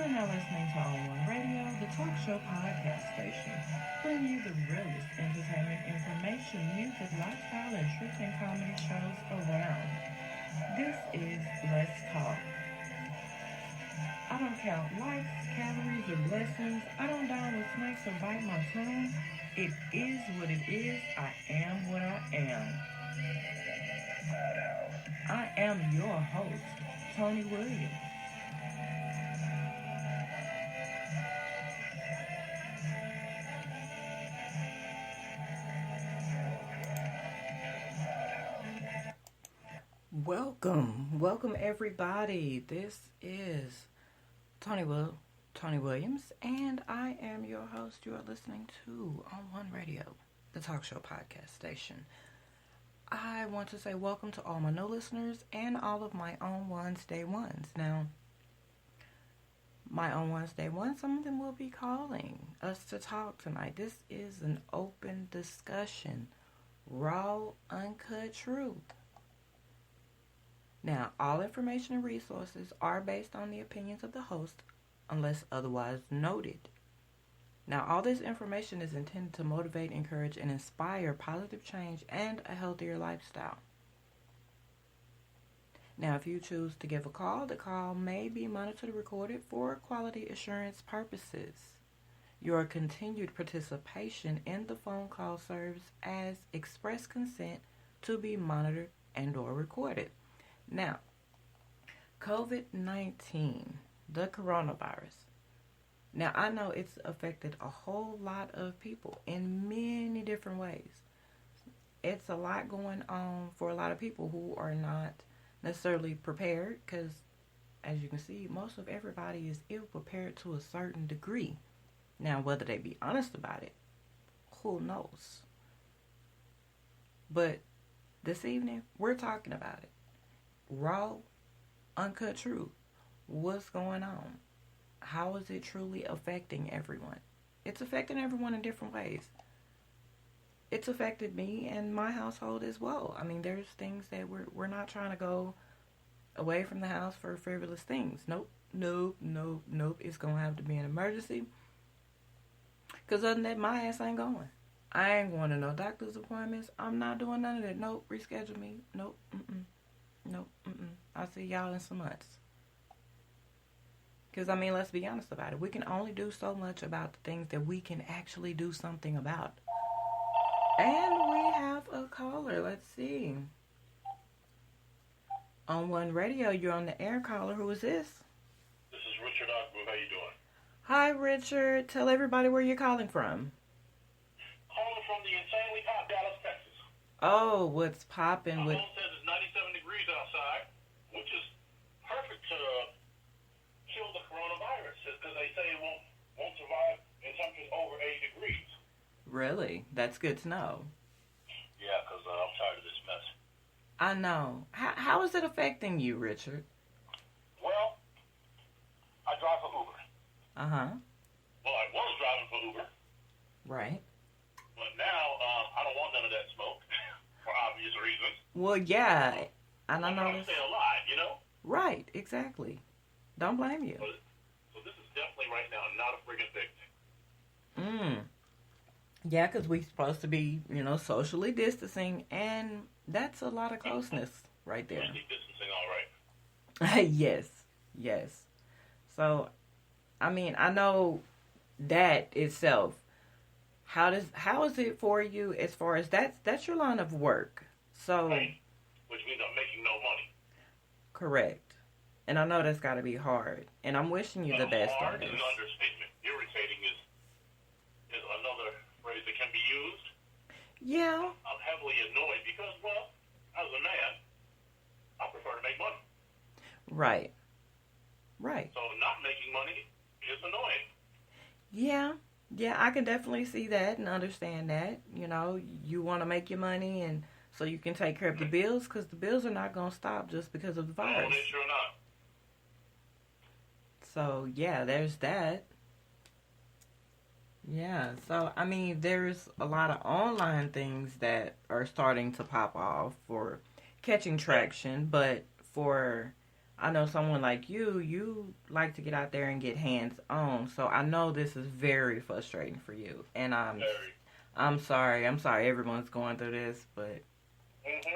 are now listening to On One Radio, the talk show podcast station, bringing you the realest entertainment information, music, lifestyle, and truth and comedy shows around. This is Let's Talk. I don't count likes, calories, or blessings. I don't dine with snakes or bite my tongue. It is what it is. I am what I am. I am your host, Tony Williams. Welcome everybody. This is Tony Williams, and I am your host. You are listening to On One Radio, the talk show podcast station. I want to say welcome to all my new listeners and all of my On Ones Day Ones. Now, my On Ones Day Ones, some of them will be calling us to talk tonight. This is an open discussion, raw, uncut truth. Now, all information and resources are based on the opinions of the host, unless otherwise noted. Now, all this information is intended to motivate, encourage, and inspire positive change and a healthier lifestyle. Now, if you choose to give a call, the call may be monitored and recorded for quality assurance purposes. Your continued participation in the phone call serves as express consent to be monitored and/or recorded. Now, COVID-19, the coronavirus. Now, I know it's affected a whole lot of people in many different ways. It's a lot going on for a lot of people who are not necessarily prepared because, as you can see, most of everybody is ill-prepared to a certain degree. Now, whether they be honest about it, who knows? But this evening, we're talking about it. Raw, uncut truth. What's going on? How is it truly affecting everyone? It's affecting everyone in different ways. It's affected me and my household as well. I mean, there's things that we're not trying to go away from the house for frivolous things. Nope. It's going to have to be an emergency. Because other than that, my ass ain't going. I ain't going to no doctor's appointments. I'm not doing none of that. Nope. Reschedule me. Nope. I'll see y'all in some months. Because, I mean, let's be honest about it. We can only do so much about the things that we can actually do something about. And we have a caller. Let's see. On One Radio, you're on the air, caller. Who is this? This is Richard Osborne. How you doing? Hi, Richard. Tell everybody where you're calling from. Calling from the insanely hot Dallas, Texas. Oh, what's popping with... My phone says it's 97 degrees outside, which is perfect to kill the coronavirus, because they say it won't survive in temperatures over 80 degrees. Really? That's good to know. Yeah, because I'm tired of this mess. I know. How is it affecting you, Richard? Well, I drive for Uber. Uh-huh. Well, I was driving for Uber. Right. But now, I don't want none of that smoke, for obvious reasons. Well, yeah. And I know I'm trying to stay alive, you know? Right, exactly. Don't blame you. So this is definitely right now not a friggin' thing. Yeah, because we're supposed to be, socially distancing, and that's a lot of closeness right there. Socially distancing, all right. Yes. So, I mean, I know that itself. How is it for you as far as that's your line of work? So, right. Which means I'm making no money. Correct. And I know that's got to be hard. And I'm wishing you the best on Hard this. is an understatement. Irritating is another phrase that can be used. Yeah. I'm heavily annoyed because, well, as a man, I prefer to make money. Right. So not making money is annoying. Yeah, I can definitely see that and understand that. You want to make your money and so you can take care of the bills, because the bills are not going to stop just because of the virus. No, they sure not. So, yeah, there's that. Yeah, so, I mean, there's a lot of online things that are starting to pop off for catching traction, but for I know someone like you like to get out there and get hands on. So I know this is very frustrating for you. And Very. I'm sorry. I'm sorry everyone's going through this, but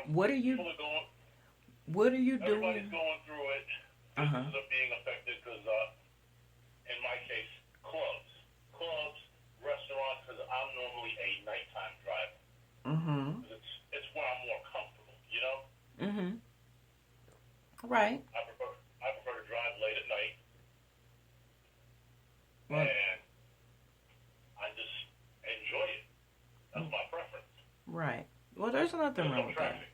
what are you People are going. what are you Everybody's doing? going through it. Uh-huh. Businesses are being affected because, in my case, clubs, restaurants. Because I'm normally a nighttime driver. Mhm. It's where I'm more comfortable. You know. Mhm. Right. I prefer to drive late at night, Well, and I just enjoy it. That's my preference. right. Well, there's nothing There's wrong no with that. traffic,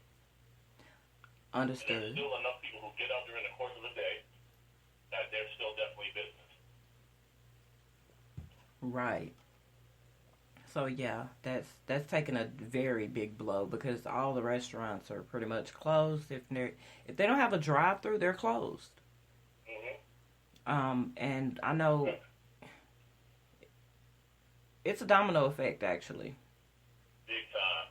and there's Understood. still enough people who get out during the course of the day that there's still definitely business. Right. So yeah, that's taking a very big blow because all the restaurants are pretty much closed. If they don't have a drive-through, they're closed. Mm-hmm. And I know it's a domino effect actually. Big time.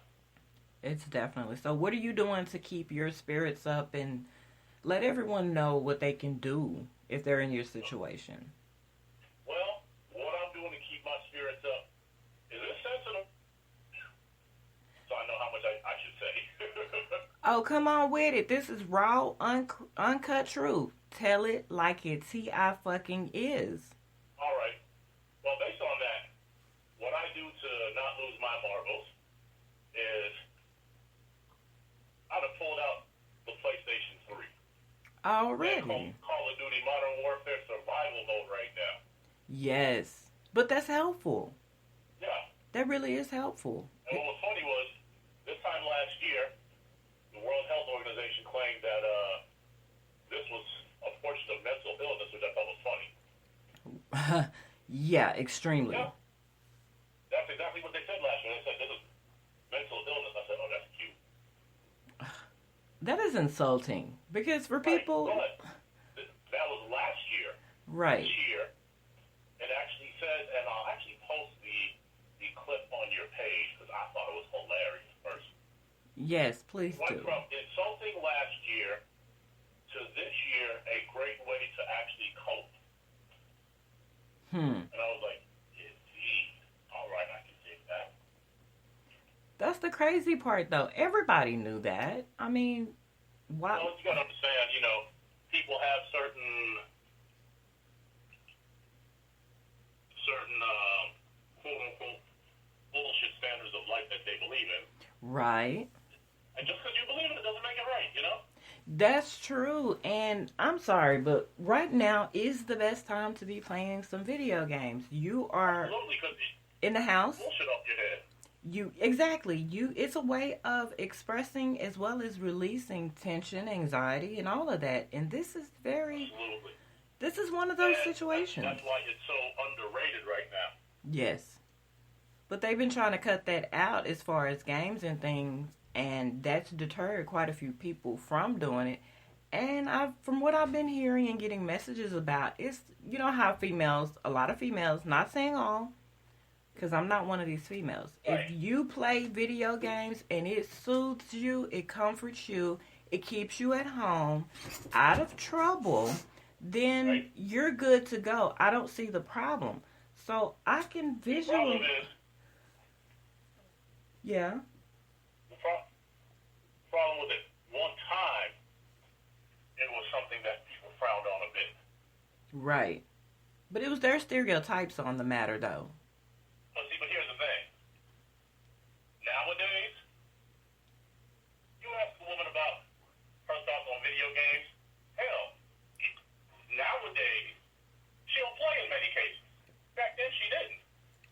It's definitely. So what are you doing to keep your spirits up and let everyone know what they can do if they're in your situation? Well, what I'm doing to keep my spirits up is this sensitive, so I know how much I should say. Oh, come on with it. This is raw, uncut truth. Tell it like it T.I. fucking is. All right. Well, based on that, what I do to not lose my marbles is I'd have pulled out the PlayStation 3. Already. Call of Duty Modern Warfare Survival Mode right now. Yes. But that's helpful. Yeah. That really is helpful. And what was funny was, this time last year, the World Health Organization claimed that this was a portion of mental illness, which I thought was funny. Yeah, extremely. Yeah. That's exactly what they said last year. They said this is mental illness. I said, oh, that's cute. That is insulting. Because for people... Right, but that was last year. Right. This year, it actually says, and I'll actually post the clip on your page because I thought it was hilarious first. Yes, please Went do. from insulting last year to this year a great way to actually cope. And I was like, indeed. All right, I can take that. That's the crazy part, though. Everybody knew that. I mean, why? Well, you got to understand, people have certain quote unquote bullshit standards of life that they believe in. Right. And just because you believe in it doesn't make it right. That's true. And I'm sorry, but right now is the best time to be playing some video games. You are Absolutely, because in the house. bullshit off your head. It's a way of expressing as well as releasing tension, anxiety, and all of that. And this is Absolutely. this is one of those And situations. That's why it's so underrated right now. Yes. But they've been trying to cut that out as far as games and things, and that's deterred quite a few people from doing it. And from what I've been hearing and getting messages about, it's, how a lot of females, not saying all, because I'm not one of these females. Right. If you play video games and it soothes you, it comforts you, it keeps you at home, out of trouble, then Right. you're good to go. I don't see the problem. So I can The problem visually... is, Yeah. the problem with it, one time, it was something that people frowned on a bit. Right. But it was their stereotypes on the matter, though. But here's the thing. Nowadays, you ask a woman about her thoughts on video games, hell, nowadays, she'll play in many cases. Back then, she didn't.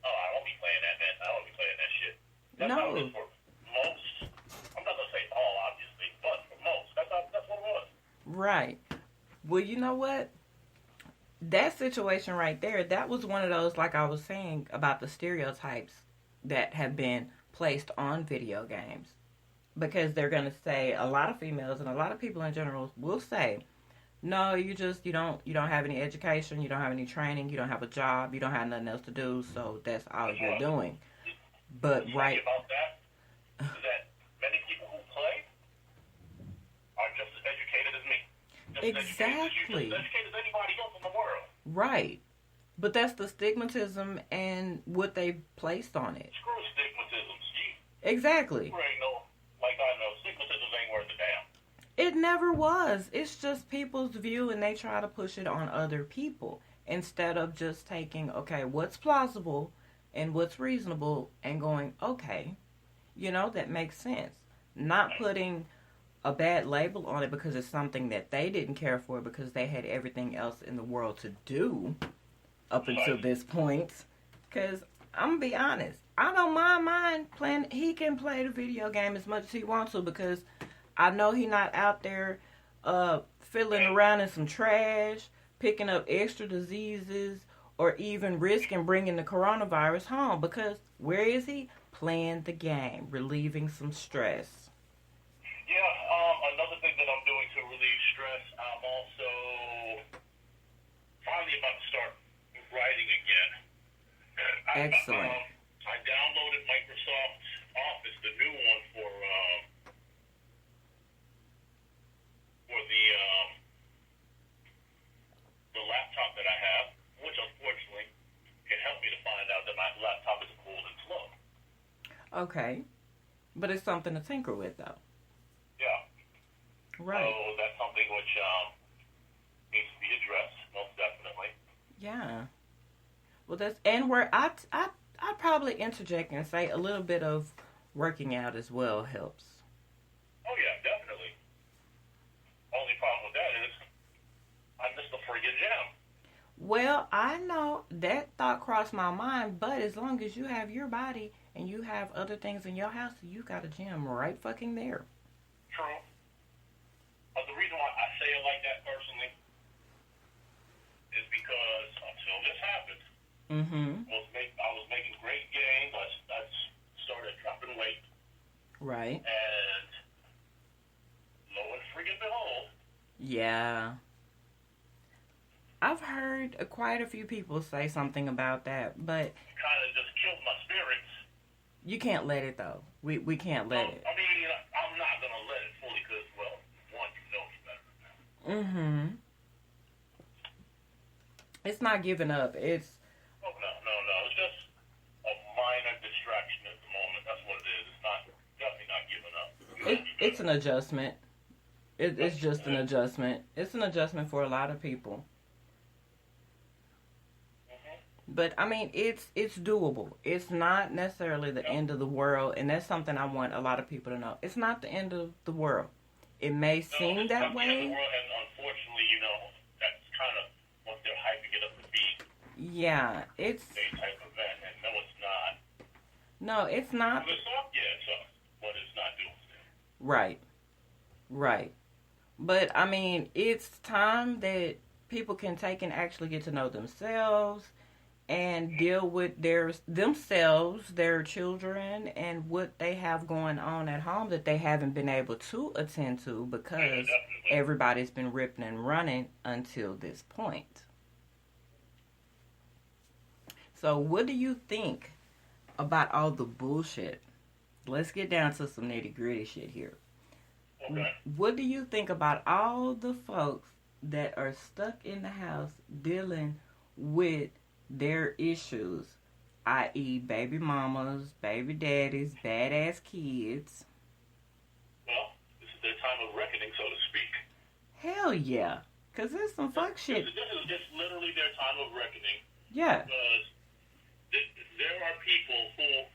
Oh, I won't be playing that, man. I won't be playing that shit. That's how it is for most. I'm not going to say all, obviously, but for most. That's what it was. Right. Well, you know what? That situation right there, that was one of those, like I was saying, about the stereotypes that have been placed on video games. Because they're going to say, a lot of females and a lot of people in general will say, no, you don't have any education, you don't have any training, you don't have a job, you don't have nothing else to do, so that's all you're doing. But What's right... funny about that is that many people who play are just as educated as me. Exactly. Just as educated as anybody else in the world. Right. But that's the stigmatism and what they placed on it. Screw stigmatism. Exactly. You ain't no, like I know, stigmatism ain't worth a damn. It never was. It's just people's view, and they try to push it on other people instead of just taking, okay, what's plausible and what's reasonable and going, okay, that makes sense. Not putting a bad label on it because it's something that they didn't care for because they had everything else in the world to do up until this point. Because I'm going to be honest, I don't mind playing. He can play the video game as much as he wants to because I know he's not out there fiddling around in some trash, picking up extra diseases, or even risking bringing the coronavirus home. Because where is he? Playing the game, relieving some stress. Yeah, another thing that I'm doing to relieve stress, I'm also finally about to start writing again. Excellent. I downloaded Microsoft Office, the new one for the laptop that I have, which unfortunately can help me to find out that my laptop is old and slow. Okay. But it's something to tinker with, though. Yeah. Right. So that's something which needs to be addressed, most definitely. Yeah. Well, and where I'd probably interject and say a little bit of working out as well helps. Oh, yeah, definitely. Only problem with that is I missed the friggin' gym. Well, I know that thought crossed my mind, but as long as you have your body and you have other things in your house, you got a gym right fucking there. True. But the reason why I say it like that personally is because until this happened, I was making great gains. I started dropping weight. Right. And lo and friggin' behold. Yeah. I've heard quite a few people say something about that, but it kind of just killed my spirits. You can't let it, though. We can't let it. I mean, I'm not going to let it fully because, well, one, you know me better than that. It's not giving up. It's... Oh, no. It's just a minor distraction at the moment. That's what it is. It's definitely not giving up. It's an adjustment. It's just an adjustment. It's an adjustment for a lot of people. But, I mean, it's doable. It's not necessarily the end of the world, and that's something I want a lot of people to know. It's not the end of the world. It may seem that way. The end of the world, and unfortunately, that's kind of what they're hyping it up to be. Yeah, it's... A type of event, and no, it's not. No, it's not. It's up, yeah, it's up, but it's not doing it. Right. But, I mean, it's time that people can take and actually get to know themselves and deal with themselves, their children, and what they have going on at home that they haven't been able to attend to because everybody's been ripping and running until this point. So what do you think about all the bullshit? Let's get down to some nitty-gritty shit here. Okay. What do you think about all the folks that are stuck in the house dealing with their issues, i.e. baby mamas, baby daddies, badass kids? Well, this is their time of reckoning, so to speak. Hell yeah. Because there's some fuck shit. This is just literally their time of reckoning. Yeah. Because there are people who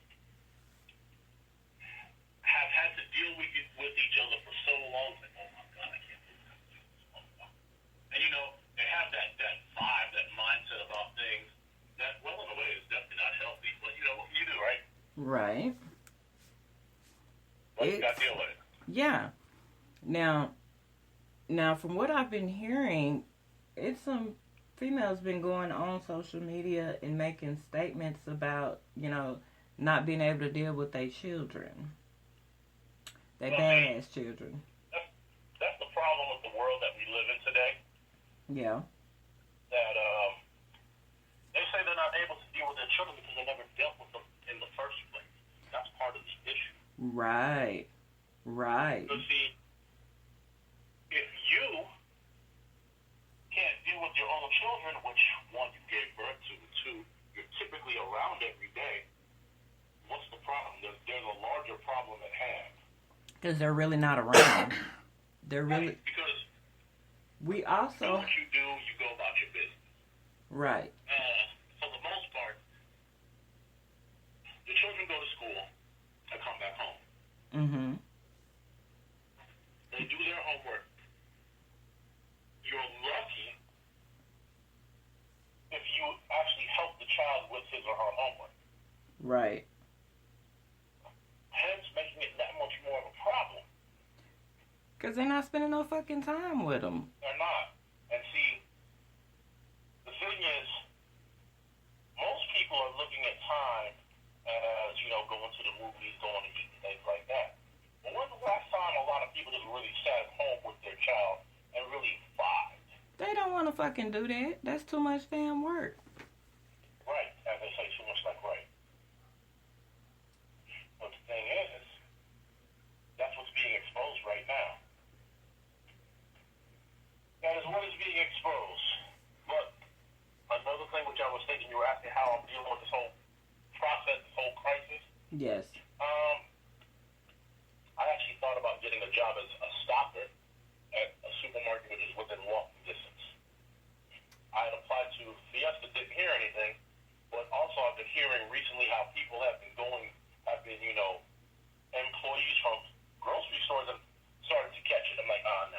have had to deal with each other for so long. Like, oh my God, I can't believe this. And they have that vibe, that mindset about things that, well, in a way, is definitely not healthy. But what can you do, right? Right. But you got to deal with it. Yeah. Now, from what I've been hearing, it's some females been going on social media and making statements about, not being able to deal with their children. Their badass children. That's the problem with the world that we live in today. Yeah. That they say they're not able to deal with their children because they never dealt with them in the first place. That's part of the issue. Right. But see, if you Because they're really not around. They're really... Right, because we do also... what you do, you go about your business. Right. For the most part, the children go to school and come back home. Mm-hmm. They do their homework. You're lucky if you actually help the child with his or her homework. Right. Hence, making it that much more of a problem. Because they're not spending no fucking time with them. They're not. And see, the thing is, most people are looking at time as, going to the movies, going to eat and things like that. But when's the last time a lot of people just really sat at home with their child and really vibed? They don't want to fucking do that. That's too much damn work. Right, as they say, too much like right. But the thing is, that's what's being exposed right now. That is what is being exposed. But another thing which I was thinking, you were asking how I'm dealing with this whole process, this whole crisis. Yes. I actually thought about getting a job as a stocker at a supermarket which is within walking distance. I had applied to Fiesta, didn't hear anything, but also I've been hearing recently how people have been employees from grocery stores have started to catch it. I'm like, I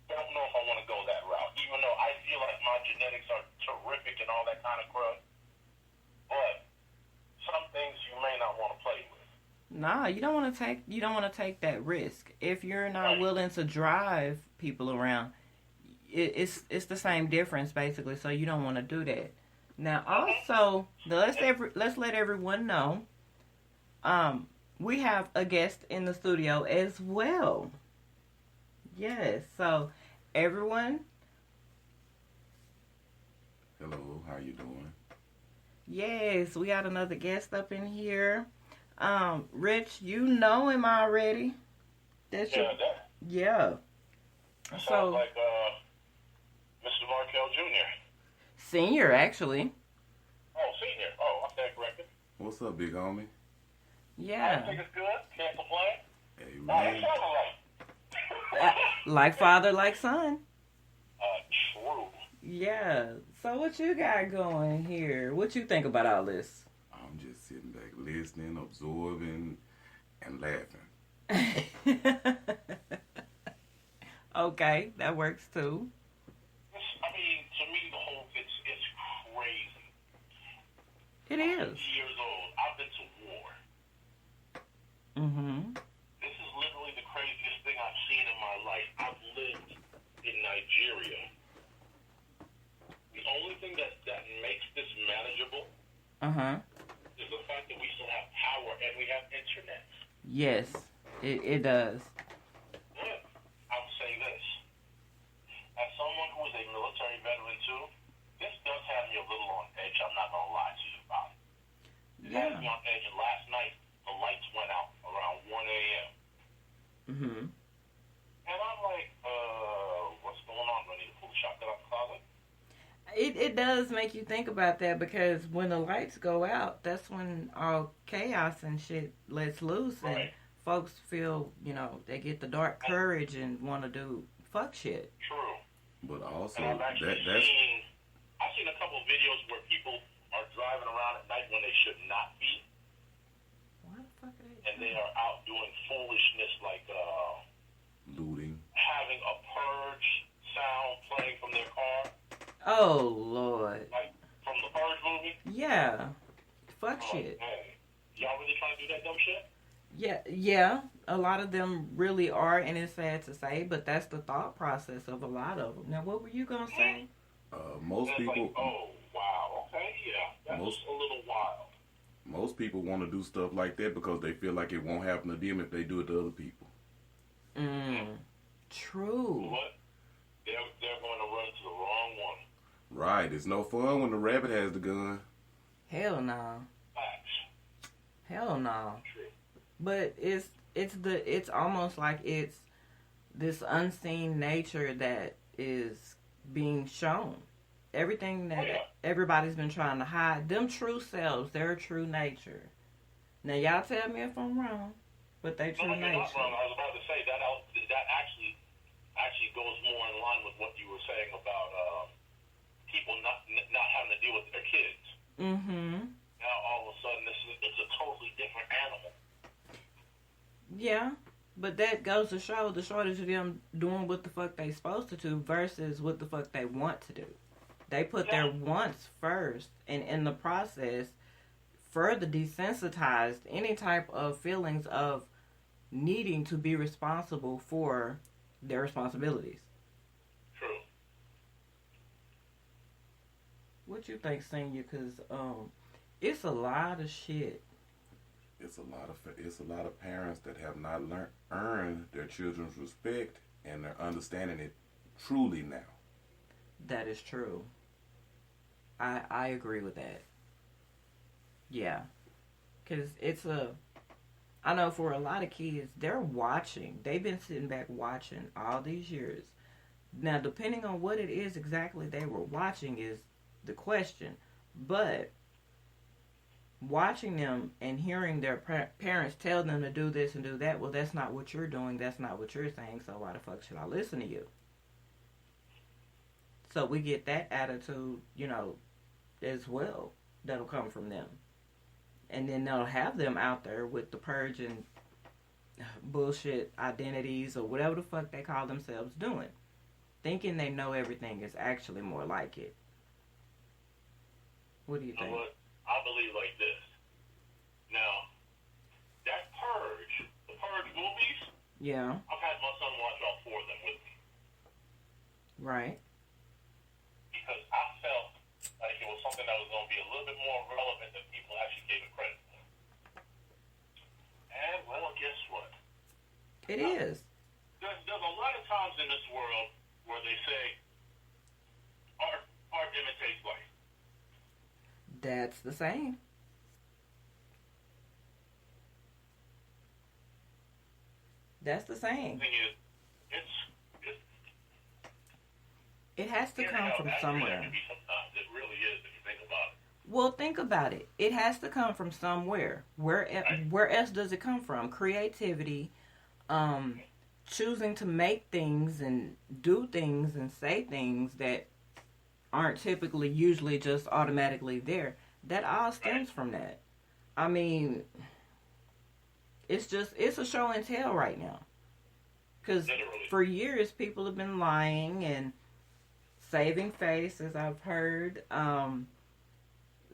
don't know if I want to go that route, even though I feel like my genetics are terrific and all that kind of crud. But some things you may not want to play with. Nah, you don't want to take that risk. If you're not Right. willing to drive people around, it's the same difference basically. So you don't want to do that. Now also, let's let everyone know, we have a guest in the studio as well. Yes, so everyone. Hello, how you doing? Yes, we got another guest up in here. Rich, you know him already. That's your, yeah. That So sounds like Mr. Markel Jr. senior, actually. Oh, senior. Oh, I stand corrected. What's up, big homie? I Yeah. think it's good. Can't complain. Hey, Oh, that man. sounds right. Like father, like son. True. Yeah. So what you got going here? What you think about all this? I'm just sitting back, listening, absorbing, and laughing. Okay, that works too. To me, the whole it's crazy. It is. 50 years old. I've been to war. Mm-hmm. This is literally the craziest thing I've seen in my life. I've lived in Nigeria. The only thing that makes this manageable Uh-huh. is the fact that we still have power and we have internet. Yes, it does. But I'll say this. As someone who is a military veteran too, this does have me a little on edge. I'm not going to lie to you about it. It has me on edge, and last night the lights went out around 1 a.m. Mm-hmm. And I'm like, what's going on? Do I need to pull the shotgun out the closet? It does make you think about that because when the lights go out, that's when all chaos and shit lets loose, and Right. folks feel, they get the dark courage and want to do fuck shit. True. But also, And I've actually I've seen a couple of videos where people are driving around at night when they should not be, Why the fuck are and they are out doing foolishness like looting. having a purge sound playing from their car, Oh, Lord. like from the Purge movie. Yeah. Fuck I'm shit. like, hey, y'all really trying to do that dumb shit? Yeah. A lot of them really are, and it's sad to say, but that's the thought process of a lot of them. Now, what were you going to say? Most And it's people, like, oh, wow, okay, yeah, that's a little wild. most people want to do stuff like that because they feel like it won't happen to them if they do it to other people. True. What? They're going to run to the wrong one. Right. It's no fun when the rabbit has the gun. Hell no. Facts. Hell no. True. But it's almost like it's this unseen nature that is being shown. Everything that everybody's been trying to hide, them true selves, their true nature, Now, y'all tell me if I'm wrong, but they true No, you're not nature. wrong. I was about to say that actually goes more in line with what you were saying about people not having to deal with their kids. Mm-hmm. Now all of a sudden it's a totally different animal. Yeah, but that goes to show the shortage of them doing what the fuck they supposed to do versus what the fuck they want to do. They put their wants first, and in the process, further desensitized any type of feelings of needing to be responsible for their responsibilities. True. What you think, Senior? Because it's a lot of shit. It's a lot of parents that have not earned their children's respect, and they're understanding it truly now. That is true. I agree with that. Yeah. Because I know for a lot of kids, they're watching. They've been sitting back watching all these years. Now, depending on what it is exactly they were watching is the question. But watching them and hearing their parents tell them to do this and do that, well, that's not what you're doing. That's not what you're saying. So why the fuck should I listen to you? So we get that attitude, as well. That'll come from them. And then they'll have them out there with the purging bullshit identities or whatever the fuck they call themselves doing. Thinking they know everything is actually more like it. What do you think? You know what? I believe like this. Now, that the Purge movies, Yeah. I've had my son watch all 4 of them with me. Right. Because I felt like it was something that was going to be a little bit more relevant than people actually gave it credit for. And, well, guess what? It is. There's a lot of times in this world where they say, art imitates life. That's the same. That's the same. The thing is, It has to come from somewhere. It really is if you think about it. Well, think about it. It has to come from somewhere. Where else does it come from? Creativity, choosing to make things and do things and say things that aren't typically usually just automatically there. That all stems from that. I mean, it's a show and tell right now. Because for years people have been lying and saving face, as I've heard.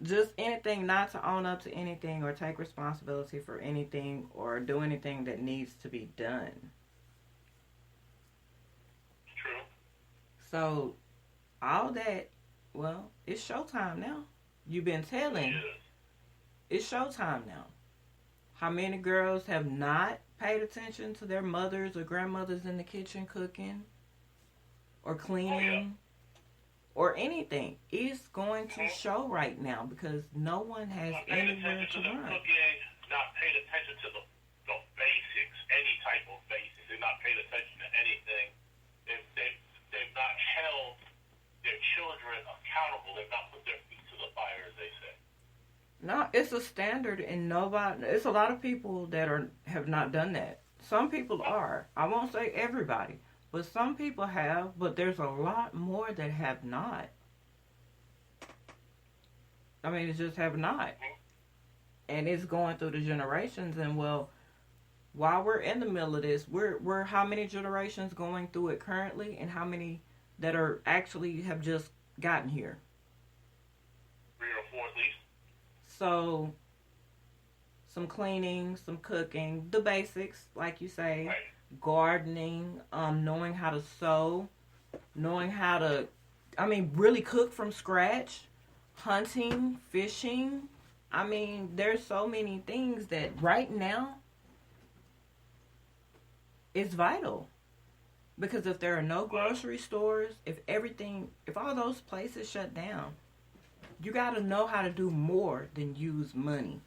Just anything not to own up to anything or take responsibility for anything or do anything that needs to be done. True. So, all that, well, it's showtime now. You've been telling. It's showtime now. How many girls have not paid attention to their mothers or grandmothers in the kitchen cooking or cleaning or anything? It's going to show right now because no one has anywhere to run. Not paid attention to the basics, any type of basics. They've not paid attention to anything. They've not held their children accountable. They've not put their feet to the fire, as they say. No, it's a standard, and it's a lot of people that have not done that. Some people are. I won't say everybody, but some people have, but there's a lot more that have not. I mean, it just have not. And it's going through the generations, and well, while we're in the middle of this, we're how many generations going through it currently, and how many that are actually have just gotten here? 3 or 4 at least. So, some cleaning, some cooking, the basics, like you say, Right. Gardening, knowing how to sew, knowing how to, really cook from scratch, hunting, fishing. I mean, there's so many things that right now is vital. Because if there are no grocery stores, if all those places shut down, you got to know how to do more than use money.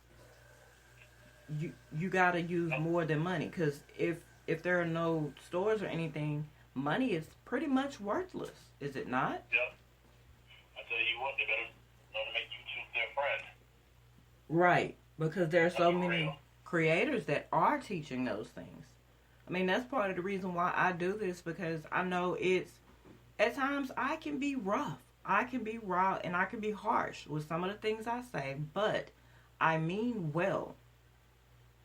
You got to use more than money. Because if there are no stores or anything, money is pretty much worthless. Is it not? Yep. I tell you what, they better learn to make YouTube their friend. Right. Because there are so many creators that are teaching those things. I mean, that's part of the reason why I do this, because I know at times I can be rough. I can be raw and I can be harsh with some of the things I say, but I mean well.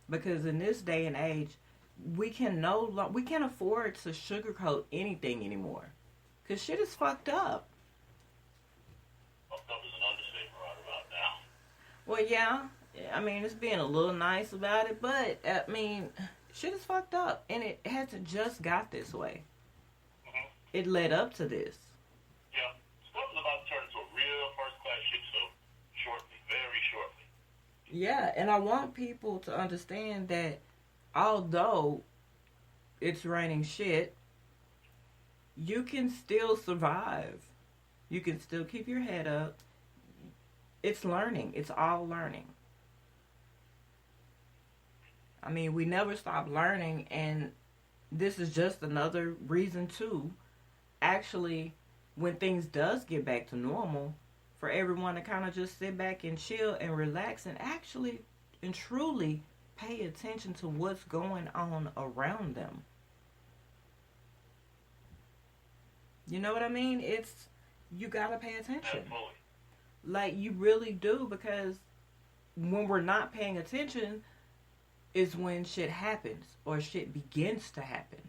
Because in this day and age, we can't afford to sugarcoat anything anymore. Because shit is fucked up. Fucked up is an understatement right about now. Well, yeah. I mean, it's being a little nice about it, but, I mean, shit is fucked up. And it hasn't just got this way. Mm-hmm. It led up to this. Yeah. Stuff is about to turn into a real first-class shit show shortly, very shortly. Yeah, and I want people to understand that although it's raining shit, you can still survive. You can still keep your head up. It's learning. It's all learning. I mean, we never stop learning, and this is just another reason to actually, when things does get back to normal, for everyone to kind of just sit back and chill and relax and actually and truly pay attention to what's going on around them. You know what I mean? You gotta pay attention. Absolutely. Like, you really do, because when we're not paying attention is when shit happens or shit begins to happen.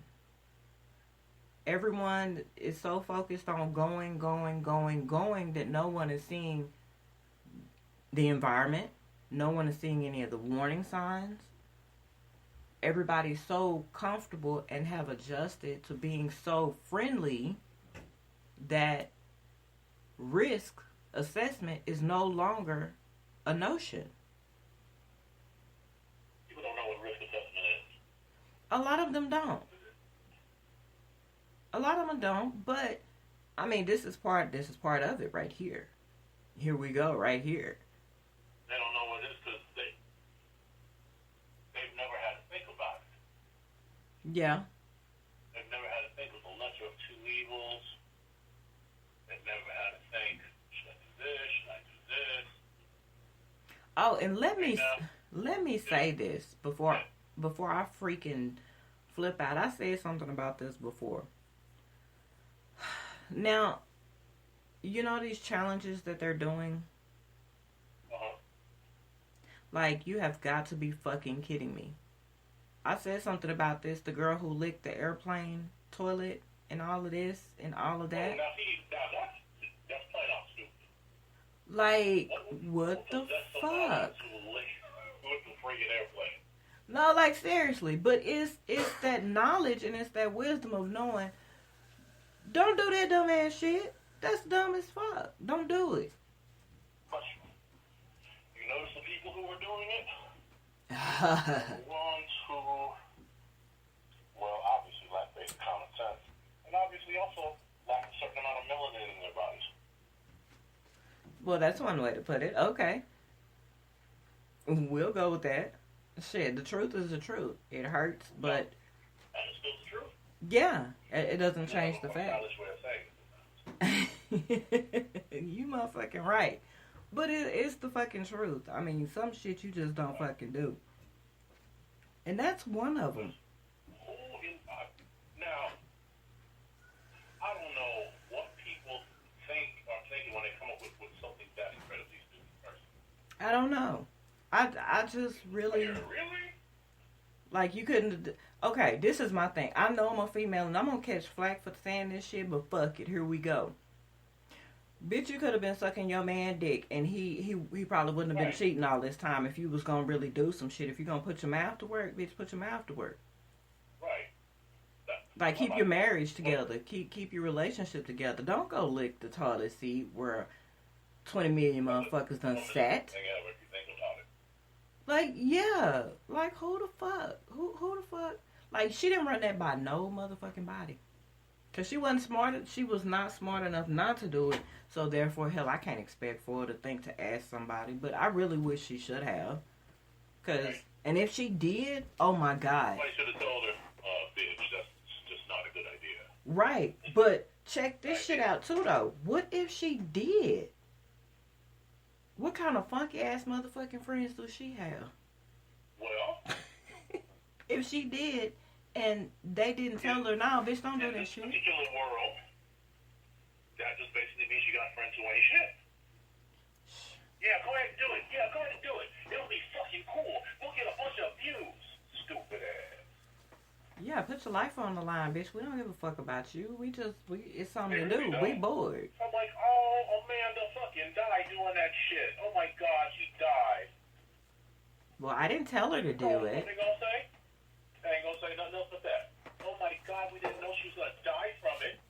Everyone is so focused on going that no one is seeing the environment. No one is seeing any of the warning signs. Everybody's so comfortable and have adjusted to being so friendly that risk assessment is no longer a notion. People don't know what risk assessment is. A lot of them don't. A lot of them don't, but I mean, this is part of it right here. Here we go, right here. They don't know what it is because they've never had to think about it. Yeah. They've never had to think of the lesser of two evils. They've never had to think, should I do this? Should I do this? Oh, and let me say this before I freaking flip out. I said something about this before. Now, you know these challenges that they're doing? Uh-huh. Like, you have got to be fucking kidding me. I said something about this, the girl who licked the airplane toilet and all of this and all of that. Oh, that's plain out stupid. Like, what the fuck? With the friggin' airplane. No, like, seriously. But it's that knowledge and it's that wisdom of knowing, don't do that dumb ass shit. That's dumb as fuck. Don't do it. But you notice the people who were doing it? The ones who, well, obviously lack basic common sense. And obviously also lack a certain amount of melanin in their bodies. Well, that's one way to put it. Okay. We'll go with that. Shit, the truth is the truth. It hurts, but... And it's still the truth. Yeah, it doesn't change the fact. Way of saying it. You motherfucking right. But it's the fucking truth. I mean, some shit you just don't fucking do. And that's one of them. Now, I don't know what people are thinking when they come up with something that incredibly stupid person. I don't know. I just really... Really? Like, you couldn't... Okay, this is my thing. I know I'm a female and I'm gonna catch flack for saying this shit, but fuck it, here we go. Bitch, you could have been sucking your man dick and he probably wouldn't have been cheating all this time if you was gonna really do some shit. If you're gonna put your mouth to work, bitch, put your mouth to work. Right. Like, keep your marriage together. Keep your relationship together. Don't go lick the toilet seat where 20 million motherfuckers done sat. Like, yeah. Like, who the fuck? Who the fuck? Like, she didn't run that by no motherfucking body. Because she wasn't smart. She was not smart enough not to do it. So, therefore, hell, I can't expect for her to think to ask somebody. But I really wish she should have. Because, and if she did, oh my God. Somebody should have told her, bitch, that's just not a good idea. Right. But check this shit out, too, though. What if she did? What kind of funky ass motherfucking friends do she have? Well, If she did, and they didn't tell her, "No, bitch, don't do in that this shit." particular world, that just basically means you got friends who ain't shit. Yeah, go ahead and do it. Yeah, go ahead and do it. It'll be fucking cool. We'll get a bunch of views. Stupid ass. Yeah, put your life on the line, bitch. We don't give a fuck about you. It's something to do. We bored. I'm like, oh, Amanda fucking died doing that shit. Oh my god, she died. Well, I didn't tell her to do What it. they gonna say? They ain't gonna say nothing else but that. Oh my god, we didn't know she was gonna die from it.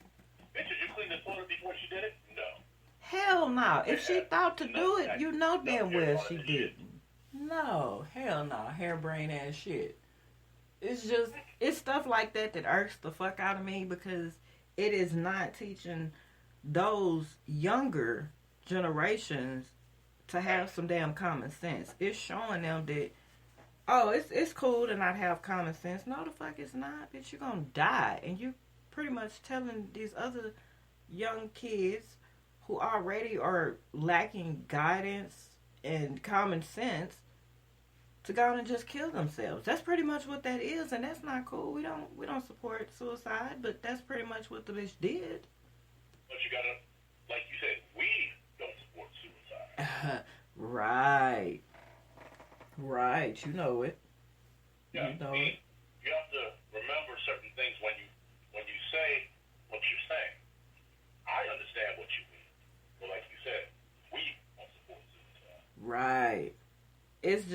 Bitch, did you clean the toilet before she did it? No. Hell no. If she thought to do it, you know damn well she didn't. No, hell no. Harebrained ass shit. It's stuff like that that irks the fuck out of me because it is not teaching those younger generations to have some damn common sense. It's showing them that, oh, it's cool to not have common sense. No, the fuck it's not, bitch. You're gonna die. And you pretty much telling these other young kids who already are lacking guidance and common sense to go out and just kill themselves. That's pretty much what that is, and that's not cool. We don't support suicide, but that's pretty much what the bitch did. But you gotta, like you said, we don't support suicide. Right. You know it. Yeah, you know it. You have to remember certain things when you say what you're saying. I understand what you mean, but like you said, we don't support suicide. Right. It's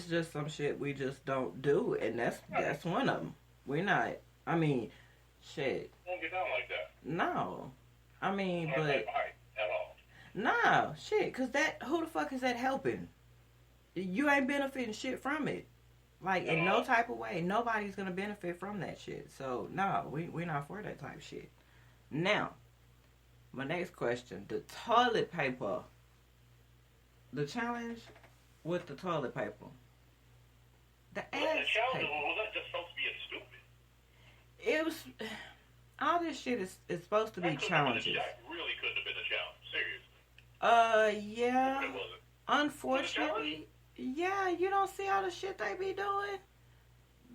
just some shit we just don't do, and that's one of them. We're not. I mean, shit. Don't get down like that. No. I mean, Not but that high at all. nah, shit. Cause who the fuck is that helping? You ain't benefiting shit from it. Like in no type of way. Nobody's gonna benefit from that shit. So no, we're not for that type of shit. Now, my next question: the toilet paper. The challenge with the toilet paper. The ass The challenge paper. was that just supposed to be stupid? It was. All this shit is supposed to be challenges. That really couldn't have been a challenge. Seriously. Yeah. It wasn't. Unfortunately, yeah, you don't see all the shit they be doing.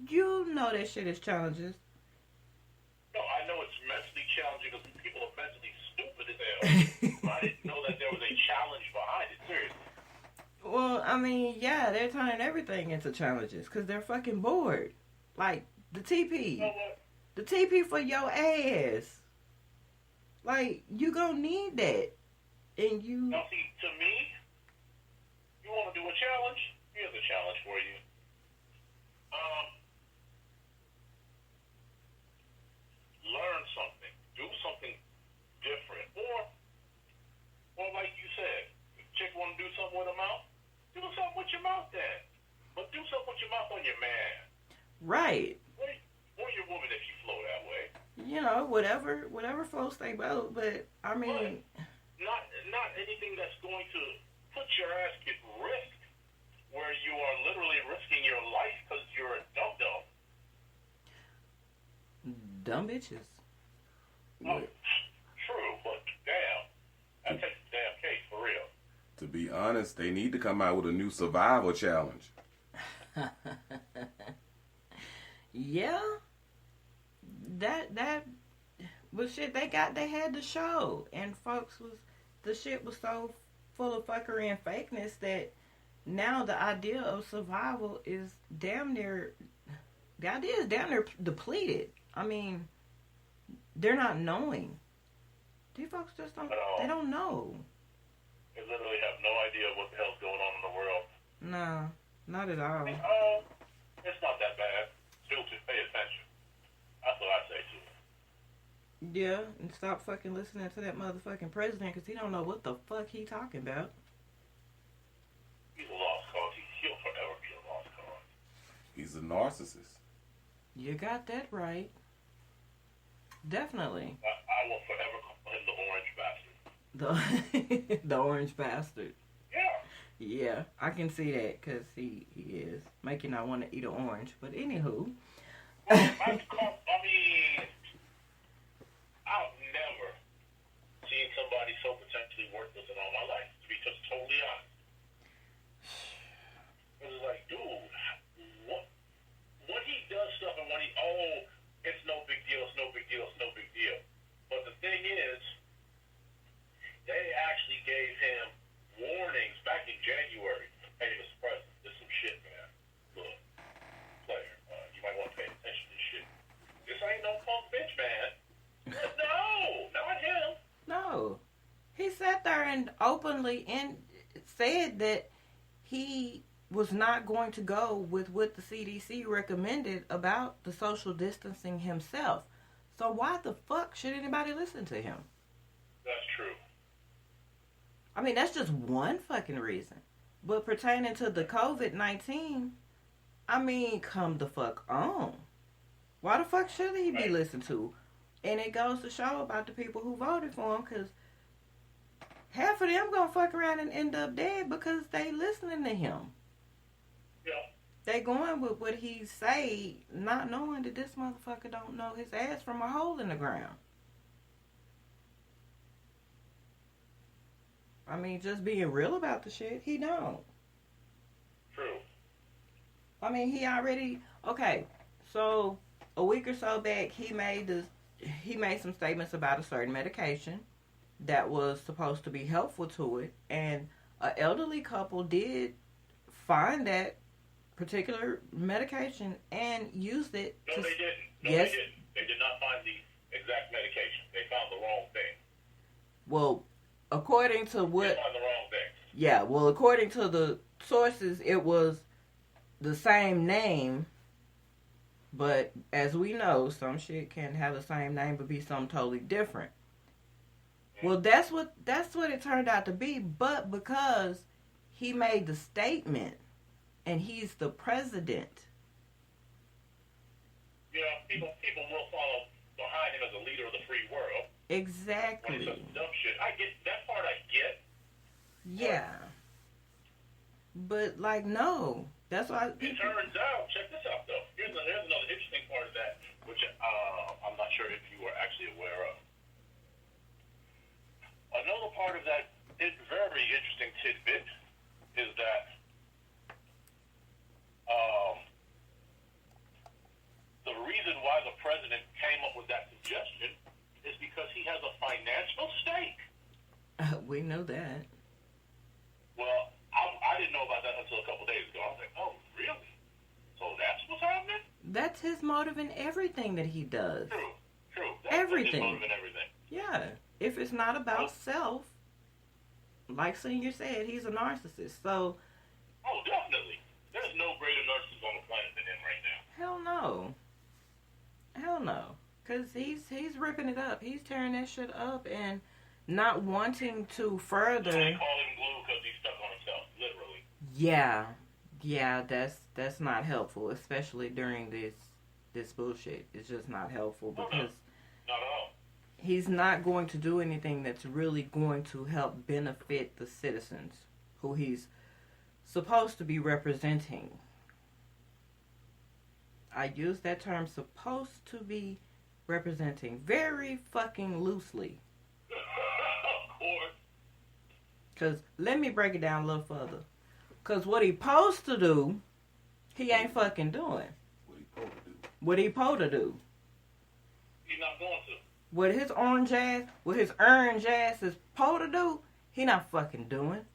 You know that shit is challenges. No, I know it's mentally challenging because people are mentally stupid as hell. I didn't know that there was a challenge behind it. Seriously. Well, I mean, yeah, they're turning everything into challenges because they're fucking bored. Like, the TP. You know what? The TP for your ass. Like, you gonna need that. And you... Now, see, to me, you want to do a challenge? Here's a challenge for you. Learn something. Do something different. Or like you said, if a chick want to do something with her mouth, do something with your mouth then. But do something with your mouth on your man. Right. Or your woman if you flow that way. You know, whatever floats they boat, but, I mean... Not anything that's going to put your ass at risk where you are literally risking your life because you're a dum-dum. Dumb bitches. Oh, true, but damn. That takes a damn case, for real. To be honest, they need to come out with a new survival challenge. Yeah. But shit, they had the show, and the shit was so full of fuckery and fakeness that now the idea of survival is damn near depleted. I mean, they're not knowing. These folks just they don't know. They literally have no idea what the hell's going on in the world. No, not at all. It's not that bad. Still, to pay attention. That's what I say to it. Yeah, and stop fucking listening to that motherfucking president because he don't know what the fuck he talking about. He's a lost cause. He'll forever be a lost cause. He's a narcissist. You got that right. Definitely. I will forever call him the orange bastard. The orange bastard. Yeah. Yeah, I can see that because he is making I want to eat an orange. But anywho. I've never seen somebody so potentially worthless in all my life, to be just totally honest. openly and said that he was not going to go with what the CDC recommended about the social distancing himself. So why the fuck should anybody listen to him? That's true. I mean, that's just one fucking reason. But pertaining to the COVID-19, I mean, come the fuck on. Why the fuck should he be listened to? And it goes to show about the people who voted for him, because half of them gonna fuck around and end up dead because they listening to him. Yeah. They going with what he say, not knowing that this motherfucker don't know his ass from a hole in the ground. I mean, just being real about the shit, he don't. True. I mean, he already, okay, so a week or so back, he made some statements about a certain medication that was supposed to be helpful to it, and an elderly couple did find that particular medication and used it. No, they didn't. No, yes. They didn't. They did not find the exact medication. They found the wrong thing. Well, according to what... They found the wrong thing. Yeah, well, according to the sources, it was the same name, but as we know, some shit can have the same name but be something totally different. Well, that's what it turned out to be, but because he made the statement and he's the president. Yeah, people will follow behind him as a leader of the free world. Exactly. When it's some dumb shit. I get that part. I get. Yeah. But like, no, that's why. It turns out. Check this out, though. Here's another interesting part of that, which I'm not sure if you were actually aware of. Another part of that very interesting tidbit is that the reason why the president came up with that suggestion is because he has a financial stake. We know that. Well, I didn't know about that until a couple days ago. I was like, oh, really? So that's what's happening? That's his motive in everything that he does. True. Everything. That's his motive in everything. Yeah. If it's not about self, like Senior said, he's a narcissist. So. Oh, definitely. There's no greater narcissist on the planet than him right now. Hell no. Hell no. Because he's ripping it up. He's tearing that shit up and not wanting to further. They call him glue because he's stuck on himself, literally. Yeah, that's not helpful, especially during this bullshit. It's just not helpful because not at all. He's not going to do anything that's really going to help benefit the citizens who he's supposed to be representing. I use that term supposed to be representing very fucking loosely. Of course. Because let me break it down a little further. Because what he supposed to do, he ain't fucking doing. What he supposed to do. He's not going to. What his orange ass is supposed to do, he not fucking doing.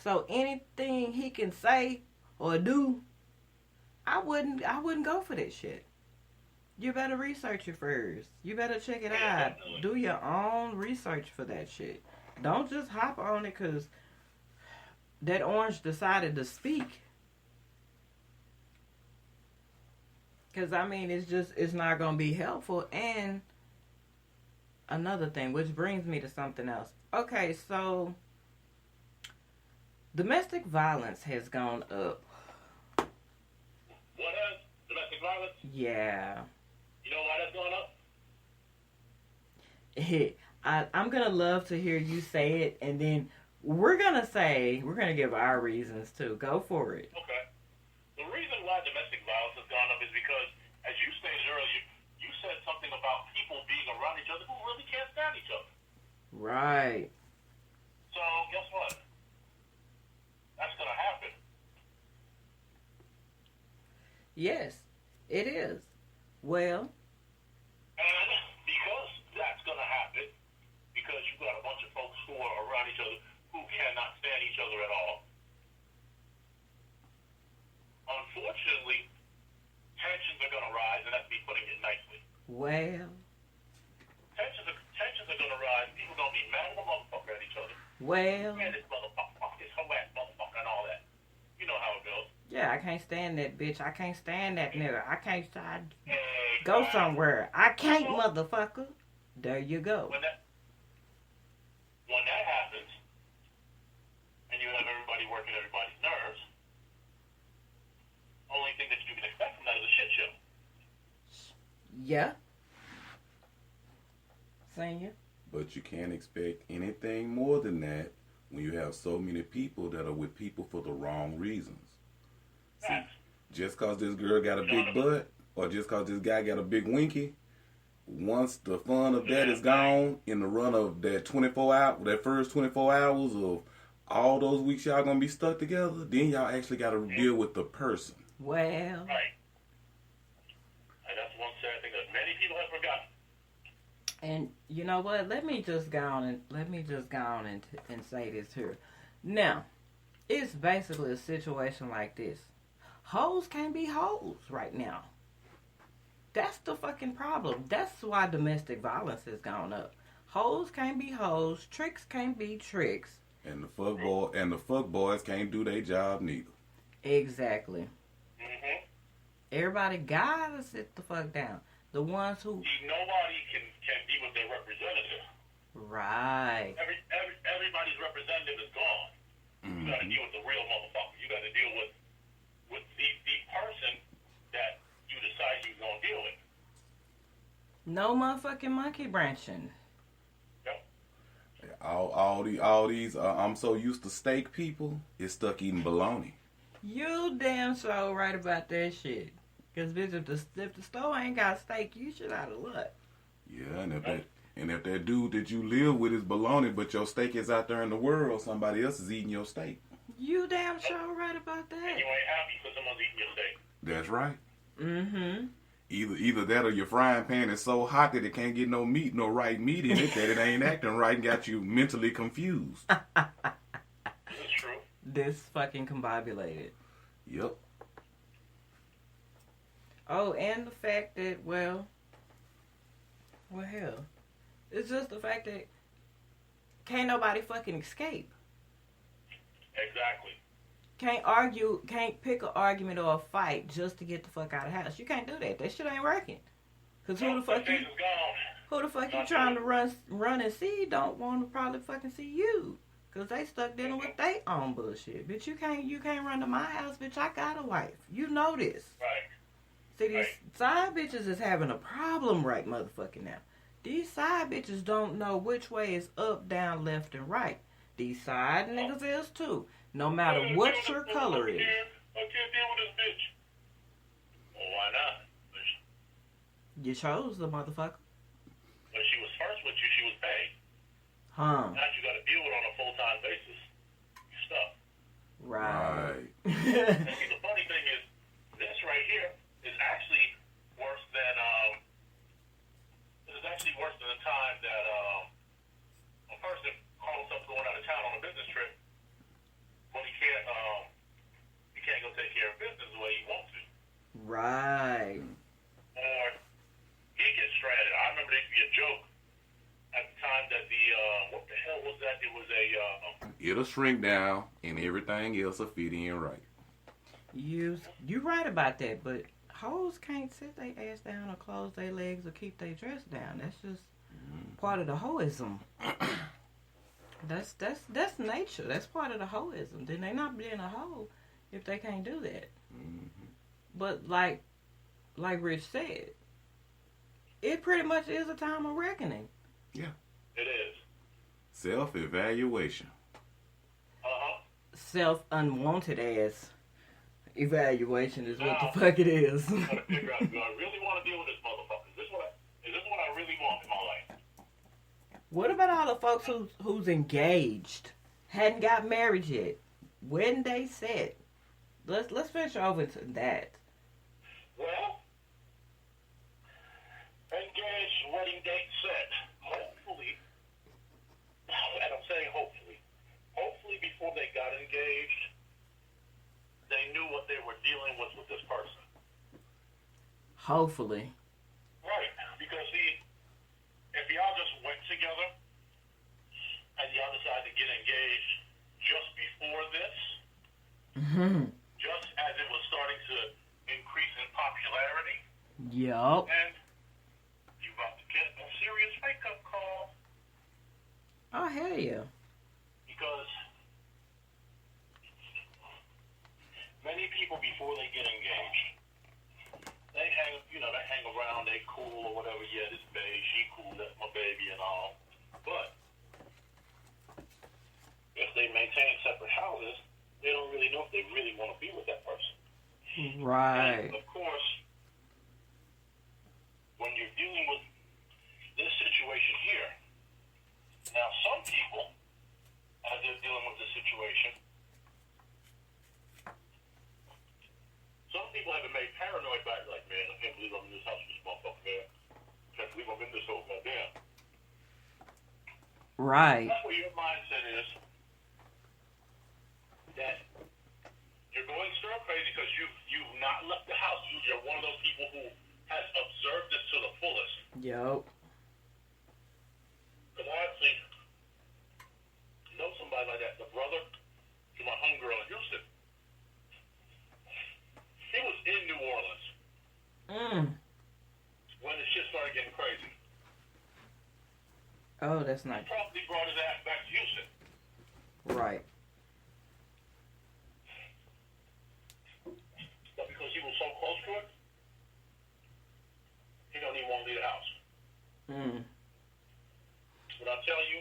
So anything he can say or do, I wouldn't go for that shit. You better research it first. You better check it out. Definitely. Do your own research for that shit. Don't just hop on it because that orange decided to speak. Because, I mean, it's not going to be helpful. And another thing, which brings me to something else. Okay, so domestic violence has gone up. What has? Domestic violence? Yeah. You know why that's going up? I'm going to love to hear you say it, and then we're going to give our reasons too. Go for it. Okay. The reason why domestic violence has gone up is because, as you stated earlier, you said something about people being around each other who really can't stand each other. Right. So, guess what? That's going to happen. Yes, it is. Well. And because that's going to happen, because you've got a bunch of folks who are around each other who cannot stand each other at all, unfortunately, tensions are going to rise, and that's me putting it nicely. Well. Tensions are going to rise Well, Man, this motherfucker, this whole ass motherfucker and all that. You know how it goes. yeah, I can't stand that bitch. I can't stand that nigga. I can't Exactly. go somewhere. I can't, motherfucker. There you go. When that happens, and you have everybody working everybody's nerves, only thing that you can expect from that is a shit show. Yeah. Senior. But you can't expect anything more than that when you have so many people that are with people for the wrong reasons. See, just because this girl got a big butt, or just because this guy got a big winky, once the fun of that is gone in the run of that first 24 hours of all those weeks y'all gonna be stuck together, then y'all actually got to deal with the person. Well. Right. And that's one sad thing that many people have forgotten. And you know what? Let me just go on and say this here. Now, it's basically a situation like this. Hoes can't be hoes right now. That's the fucking problem. That's why domestic violence has gone up. Hoes can't be hoes. Tricks can't be tricks. And the fuck boys can't do their job neither. Exactly. Mm-hmm. Everybody gotta sit the fuck down. The ones who Nobody can be with their representative. right. Everybody's representative is gone. You got to deal with the real motherfucker. You got to deal with the person that you decide you're gonna deal with. No motherfucking monkey branching. Yep. All these I'm so used to steak people is stuck eating bologna. You damn so right about that shit. Cause bitch, if the store ain't got steak, you shit out of luck. Yeah, and if that dude that you live with is bologna, but your steak is out there in the world, somebody else is eating your steak. You damn sure right about that. And you ain't happy because someone's eating your steak. That's right. Mm-hmm. Either that or your frying pan is so hot that it can't get no right meat in it that it ain't acting right and got you mentally confused. This is true. This fucking combobulated. Yep. Oh, and the fact that, well, hell. It's just the fact that can't nobody fucking escape. Exactly. Can't pick an argument or a fight just to get the fuck out of the house. You can't do that. That shit ain't working. Cause who the fuck you trying to run and see don't want to probably fucking see you. Cause they stuck dealing with their own bullshit. Bitch, you can't run to my house, bitch. I got a wife. You know this. Right. See, these side bitches is having a problem right motherfucking now. These side bitches don't know which way is up, down, left, and right. These side niggas is too. No matter what your color is. I can't deal with this bitch. Well, why not? You chose the motherfucker. When she was first with you, she was paid. Huh. Now you got to deal with her on a full-time basis. You stuck. Right. And see, the funny thing is, this right here is actually worse than the time that a person calls up going out of town on a business trip, but he can't go take care of business the way he wants to. Right. Or he gets stranded. I remember there used to be a joke at the time that what the hell was that? It was It'll shrink down and everything else will fit in right. You right about that, but hoes can't sit their ass down or close their legs or keep their dress down. That's just part of the hoism. That's nature. That's part of the hoism. Then they not being a hoe if they can't do that. Mm-hmm. But like Rich said, it pretty much is a time of reckoning. Yeah. it is. Self-evaluation. Self-unwanted ass evaluation is what the fuck it is. You gotta figure out, do I really want to deal with this motherfucker? Is this what I really want in my life? What about all the folks who's engaged, hadn't got married yet, wedding day set? Let's venture over to that. Well, engaged, wedding date set. Hopefully, and I'm saying hopefully before they got engaged, they knew what they were dealing with this person. Hopefully. Right, because see, if y'all just went together and y'all decided to get engaged Mm-hmm. just as it was starting to increase in popularity. Yup. And you about to get a serious wake-up call. Oh, hell yeah. Because many people, before they get engaged, they hang around, they cool or whatever. Yeah, this babe, she cool, that's my baby and all. But if they maintain separate houses, they don't really know if they really want to be with that person. Right. And of course, when you're dealing with this situation here, now some people, as they're dealing with the situation, some people have been made paranoid by it, like, man, I can't believe I'm in this house with this motherfucker, man. I can't believe I'm in this whole goddamn. Right. That's where your mindset is, that you're going stir crazy because you've not left the house. You're one of those people who has observed this to the fullest. Yup. Because I actually know somebody like that, the brother to my homegirl in Houston. He was in New Orleans when the shit started getting crazy. Oh, that's nice. He probably brought his ass back to Houston. Right. But because he was so close to it, he don't even want to leave the house. But I tell you,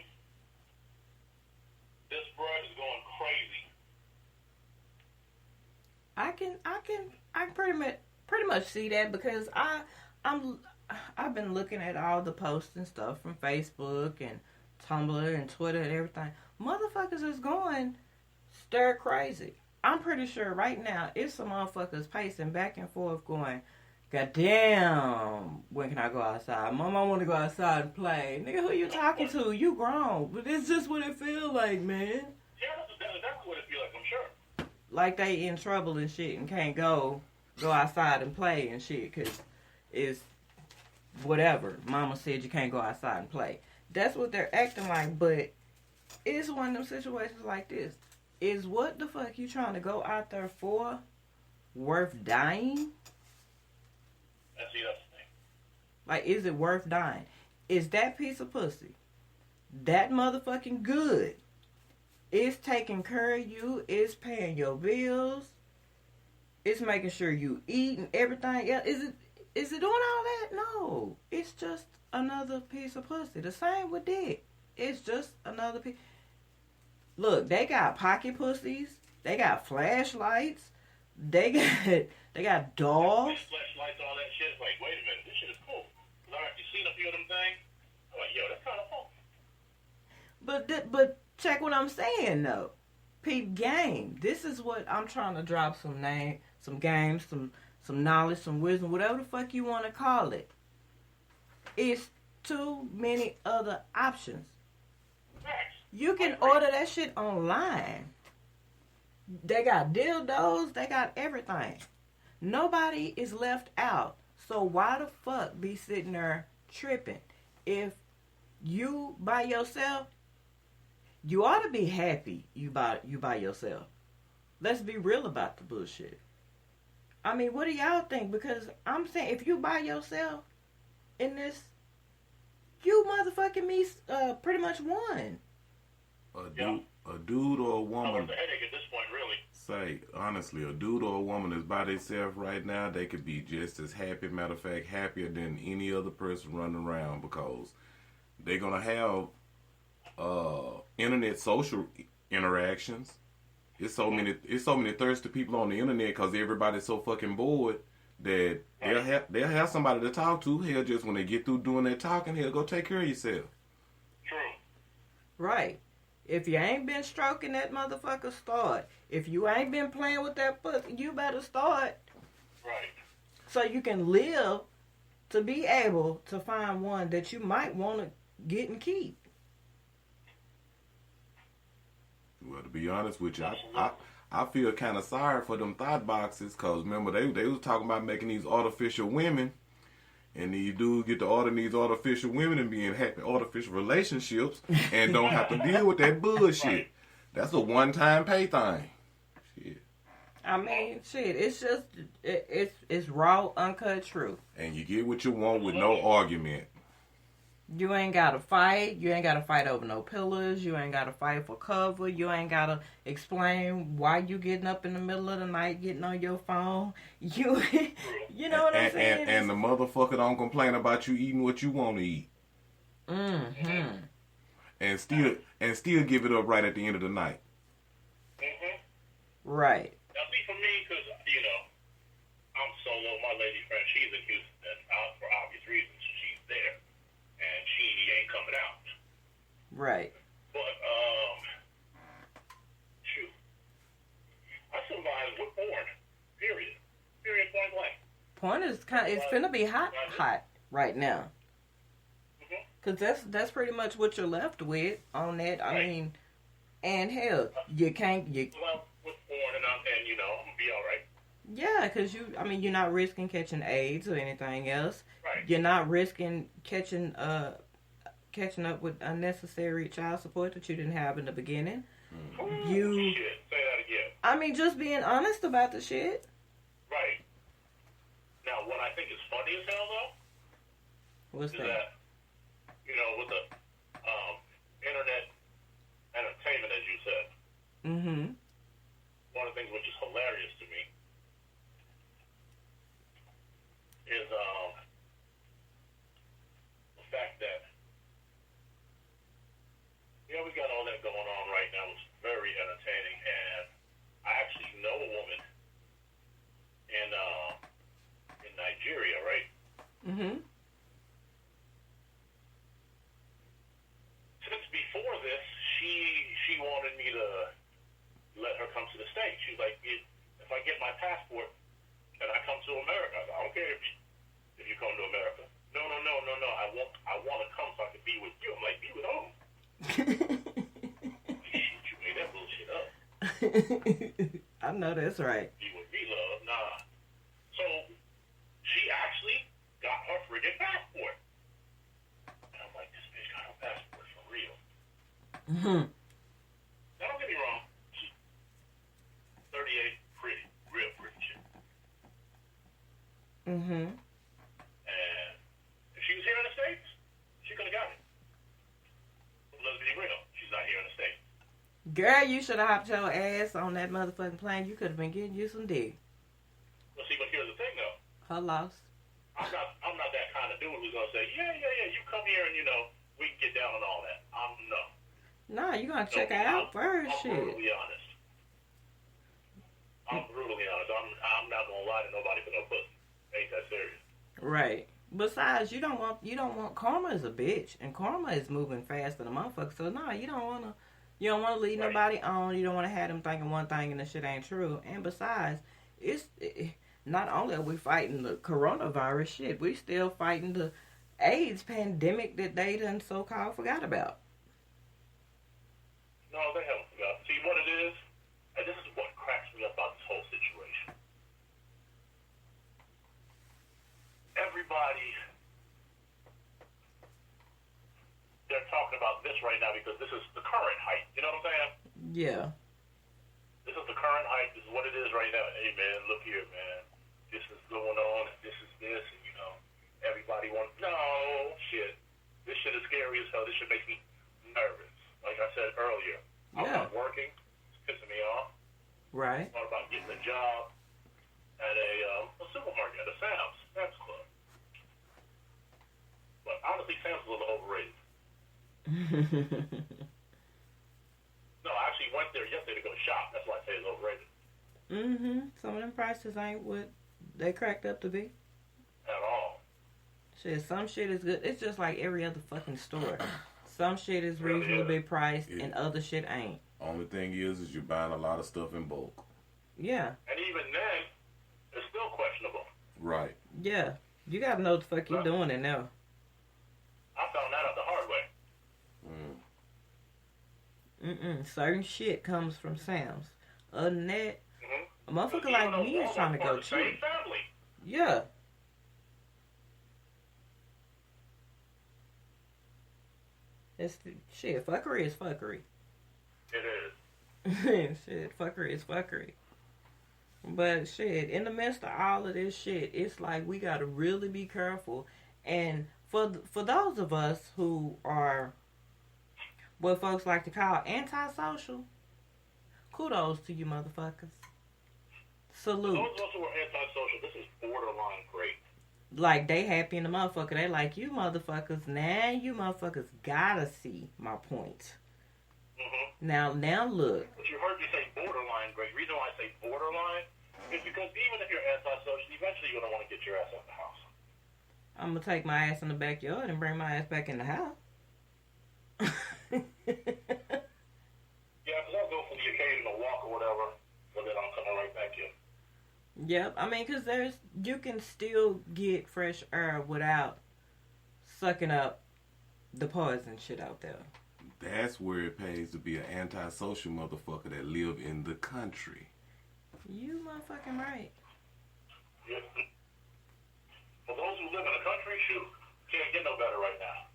this bird is going crazy. I can pretty much see that because I've been looking at all the posts and stuff from Facebook and Tumblr and Twitter and everything. Motherfuckers is going stir crazy. I'm pretty sure right now it's some motherfuckers pacing back and forth going, goddamn, when can I go outside? Mom, I want to go outside and play. Nigga, who you talking to? You grown. But it's just what it feel like, man. Yeah, that's exactly what it feel like, I'm sure. Like they in trouble and shit and can't go outside and play and shit because it's whatever. Mama said you can't go outside and play. That's what they're acting like, but it's one of them situations like this. Is what the fuck you trying to go out there for worth dying? That's the thing. Like, is it worth dying? Is that piece of pussy that motherfucking good? It's taking care of you. It's paying your bills. It's making sure you eat and everything else. Is it doing all that? No. It's just another piece of pussy. The same with dick. It's just another piece. Look, they got pocket pussies. They got flashlights. They got dolls. Flashlights, all that shit. It's like, wait a minute, this shit is cool. Cause I actually seen a few of them things. I'm like, yo, that's kind of fun. But check what I'm saying though. Peep game. This is what I'm trying to drop some games, some knowledge, some wisdom, whatever the fuck you want to call it. It's too many other options. You can order that shit online. They got dildos. They got everything. Nobody is left out. So why the fuck be sitting there tripping? If you by yourself, you ought to be happy you by yourself. Let's be real about the bullshit. I mean, what do y'all think? Because I'm saying if you by yourself in this, you motherfucking me pretty much won. A dude or a woman. It's a headache at this point, really. Say, honestly, a dude or a woman is by themselves right now, they could be just as happy, matter of fact, happier than any other person running around because they're going to have internet social interactions. It's so many thirsty people on the internet because everybody's so fucking bored that they'll have somebody to talk to. Hell, just when they get through doing that talking, hell, go take care of yourself. True. Right. If you ain't been stroking that motherfucker, start. If you ain't been playing with that pussy, you better start. Right. So you can live to be able to find one that you might want to get and keep. Well, to be honest with you, I feel kind of sorry for them thought boxes because remember they was talking about making these artificial women. And these dudes get to order these artificial women and be in happy artificial relationships and don't have to deal with that bullshit. That's a one-time pay thing. Shit. I mean, shit, it's just, it's raw, uncut truth. And you get what you want with no argument. You ain't gotta fight. You ain't gotta fight over no pillars. You ain't gotta fight for cover. You ain't gotta explain why you getting up in the middle of the night, getting on your phone. You know what I'm saying? And the motherfucker don't complain about you eating what you want to eat. Mm-hmm. And still give it up right at the end of the night. Mm-hmm. Right. Now, see, for me, because, I'm solo. My lady friend, she's in Houston, and for obvious reasons, she's there. And she ain't coming out. Right. But, shoot. I survived with porn. Period. Period, point blank. Porn is it's finna be hot right now. Because that's pretty much what you're left with on that. I mean, and hell, you can't... Well, with porn, and I'm going to be all right. Yeah, because you're not risking catching AIDS or anything else. Right. You're not risking catching up with unnecessary child support that you didn't have in the beginning. Shit, say that again. I mean, just being honest about the shit. Right. Now, what I think is funny as hell, though, What's is that? that, with the internet entertainment, as you said, Mm-hmm. one of the things which is hilarious to me is the fact that, we got all that going on right now. It's very entertaining, and I actually know a woman in Nigeria, right? Mm-hmm. Since before this, she wanted me to let her come to the States. She's like, if I get my passport, can I come to America? I don't care if you come to America. No. I want to come so I can be with you. I'm like, be with whom? Shit, you made that bullshit up. I know that's right. Be with me, love. Nah. So she actually got her friggin' passport. And I'm like, this bitch got her passport for real. Mm-hmm. Now, don't get me wrong. She's 38, pretty, real pretty shit. Mm-hmm. And if she was here in the States, she could have got it. But let's be real. She's not here in the States. Girl, you should have hopped your ass on that motherfucking plane. You could have been getting you some dick. Well, see, but here's the thing, though. Her loss. I'm not that kind of dude who's gonna say, yeah, you come here and we can get down and all that. No. Nah, you gotta check her out first. I'm Shit. brutally honest. I'm not gonna lie to nobody for no pussy. Ain't that serious? Right. Besides, you don't want karma is a bitch, and karma is moving faster than a motherfucker. So nah, you don't wanna lead nobody on. You don't wanna have them thinking one thing and the shit ain't true. And besides, not only are we fighting the coronavirus shit, we still fighting the AIDS pandemic that they done so-called forgot about. No, they haven't forgot. See what it is? And this is what cracks me up about this whole situation. Everybody, they're talking about this right now because this is the current height. You know what I'm saying? Yeah. This is the current height. This is what it is right now. Hey, man, look here, man. This is going on, and this is this, and, everybody wants... No, shit. This shit is scary as hell. This shit makes me nervous. Like I said earlier, I'm not working. It's pissing me off. Right. I thought about getting a job at a supermarket, at a Sam's Club. But honestly, Sam's is a little overrated. No, I actually went there yesterday to go shop. That's why I say it's overrated. Mm-hmm. Some of them prices ain't what they cracked up to be. At all. Shit, some shit is good. It's just like every other fucking store. Some shit is reasonably priced and other shit ain't. Only thing is you're buying a lot of stuff in bulk. Yeah. And even then, it's still questionable. Right. Yeah. You gotta know what the fuck you're doing in there. I found that out the hard way. Certain shit comes from Sam's. Other than that, a motherfucker like me is trying to go cheap. Same family. Yeah. It's shit. Fuckery is fuckery. It is. Shit, fuckery is fuckery. But shit, in the midst of all of this shit, it's like we gotta really be careful. And for those of us who are what folks like to call antisocial, kudos to you motherfuckers. Salute. Those of us who are antisocial, this is borderline great. Like, they happy in the motherfucker. They like, you motherfuckers, now you motherfuckers gotta see my point. Mm-hmm. Now look. But you heard me say borderline great. The reason why I say borderline is because even if you're antisocial, eventually you're going to want to get your ass out of the house. I'm going to take my ass in the backyard and bring my ass back in the house. Yeah, because I'll go for the occasional walk or whatever, but then I'm coming right back in. Yep, I mean, because you can still get fresh air without sucking up the poison shit out there. That's where it pays to be an antisocial motherfucker that live in the country. You motherfucking right. Yeah. For those who live in the country, shoot, can't get no better right now.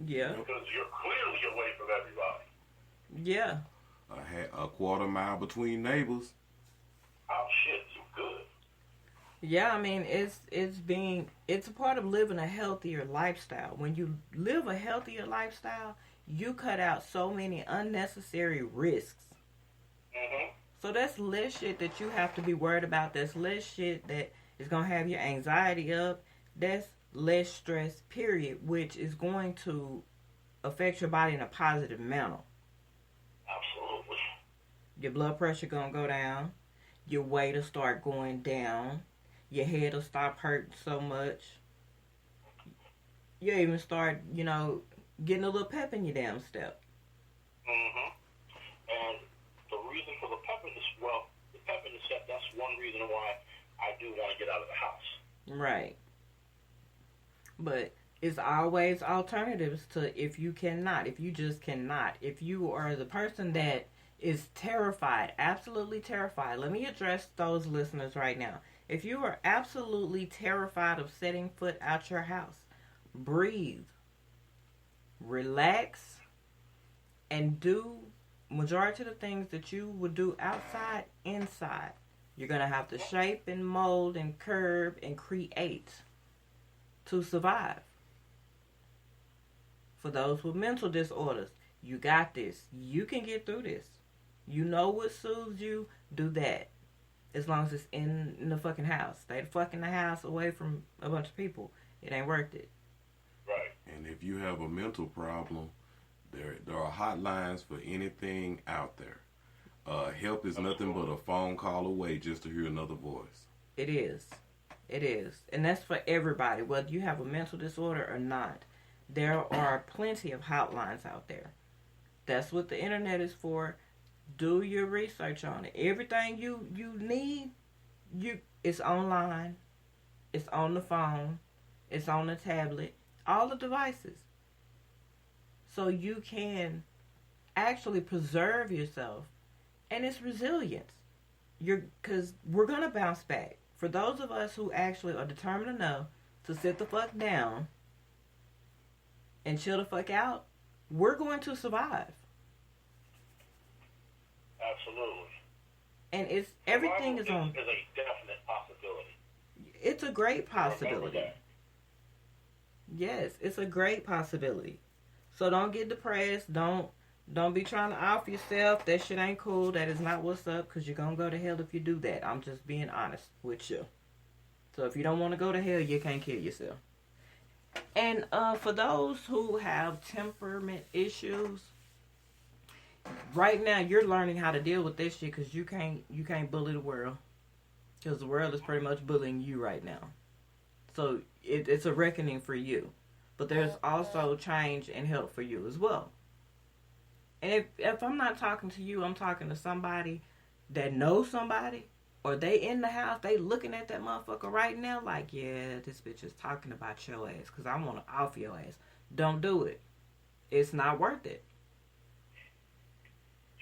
Yeah. Because you're clearly away from everybody. Yeah. A quarter mile between neighbors. Oh shit, you good. Yeah, I mean, it's a part of living a healthier lifestyle. When you live a healthier lifestyle, you cut out so many unnecessary risks. Mm-hmm. So that's less shit that you have to be worried about. That's less shit that is going to have your anxiety up. That's less stress, period, which is going to affect your body in a positive manner. Absolutely. Your blood pressure going to go down. Your weight will start going down. Your head will stop hurting so much. You even start, getting a little pep in your damn step. Mm-hmm. And the reason for the pep in the step, that's one reason why I do want to get out of the house. Right. But it's always alternatives to if you just cannot. If you are the person that is terrified, absolutely terrified. Let me address those listeners right now. If you are absolutely terrified of setting foot out your house, breathe, relax, and do majority of the things that you would do outside, inside. You're going to have to shape and mold and curve and create to survive. For those with mental disorders, you got this. You can get through this. You know what soothes you, do that. As long as it's in the fucking house. Stay the fuck in the house away from a bunch of people. It ain't worth it. Right. And if you have a mental problem, there are hotlines for anything out there. Help is nothing but a phone call away just to hear another voice. It is. It is. And that's for everybody, whether you have a mental disorder or not. There are plenty of hotlines out there. That's what the internet is for. Do your research on it. Everything you need, it's online. It's on the phone. It's on the tablet. All the devices. So you can actually preserve yourself. And it's resilience. Because we're going to bounce back. For those of us who actually are determined enough to sit the fuck down and chill the fuck out, we're going to survive. Absolutely. And everything is on. Is a definite possibility. It's a great possibility. Yes, it's a great possibility. So don't get depressed. Don't be trying to off yourself. That shit ain't cool. That is not what's up. Because you're going to go to hell if you do that. I'm just being honest with you. So if you don't want to go to hell, you can't kill yourself. And for those who have temperament issues, right now you're learning how to deal with this shit because you can't bully the world. Because the world is pretty much bullying you right now. So it's a reckoning for you. But there's also change and help for you as well. And if I'm not talking to you, I'm talking to somebody that knows somebody, or they in the house, they looking at that motherfucker right now like, yeah, this bitch is talking about your ass because I want to off your ass. Don't do it. It's not worth it.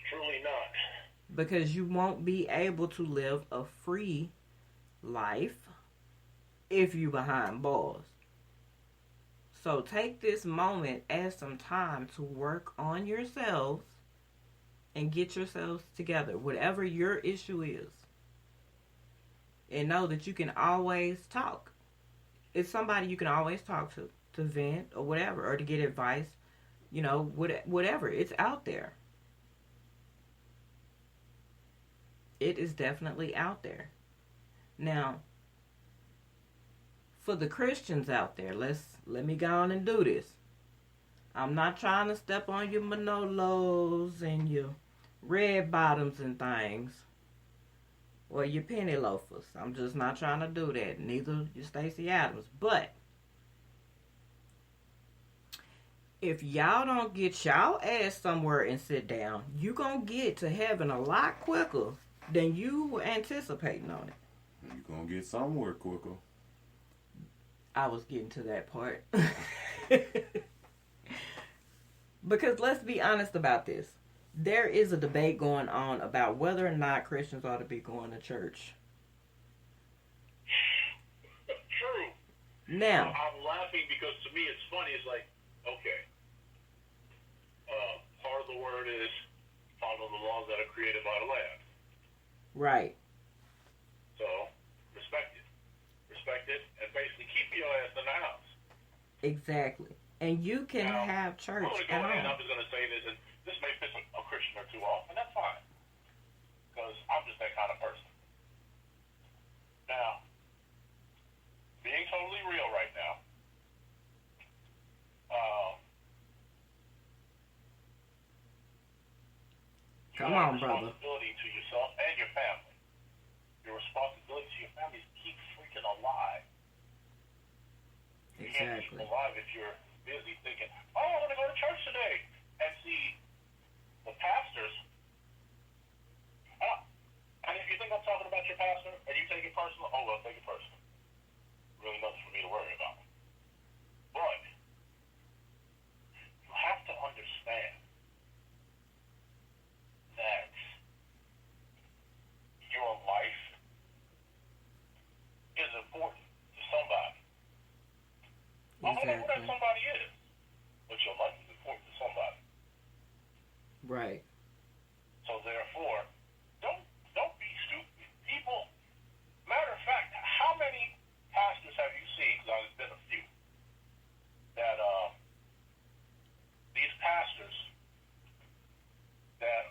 Truly not. Because you won't be able to live a free life if you behind bars. So take this moment as some time to work on yourselves and get yourselves together. Whatever your issue is. and know that you can always talk. It's somebody you can always talk to vent or whatever, or to get advice, whatever. It's out there. It is definitely out there. Now, for the Christians out there, let me go on and do this. I'm not trying to step on your Manolos and your red bottoms and things, or your penny loafers. I'm just not trying to do that. Neither your Stacey Adams. But if y'all don't get y'all ass somewhere and sit down, you gonna get to heaven a lot quicker than you were anticipating on it. You're going to get somewhere quicker. I was getting to that part. Because let's be honest about this. There is a debate going on about whether or not Christians ought to be going to church. True. Now, I'm laughing because to me it's funny. It's like, okay, part of the word is follow the laws that are created by the land. right. So, respect it, and basically keep your ass in the house. Exactly. And you can Now, have church I'm going to go at ahead and home. I'm just going to say this, and this may piss a Christian or two off, and that's fine. Because I'm just that kind of person. Now, being totally real right now, Come you have on, brother. responsibility to yourself and your family. Your responsibility to your family is to keep freaking alive. You can't keep Exactly. alive if you're busy thinking, oh, I want to go to church today. And see, the pastors, and if you think I'm talking about your pastor, and you take it personal, oh, well, take it personal. Really nothing for me to worry about. But you have to understand that your life is important to somebody. I don't know who that Exactly. somebody is, but your life is important to somebody. Right. So therefore, don't be stupid. People, matter of fact, how many pastors have you seen? Because there's been a few that these pastors that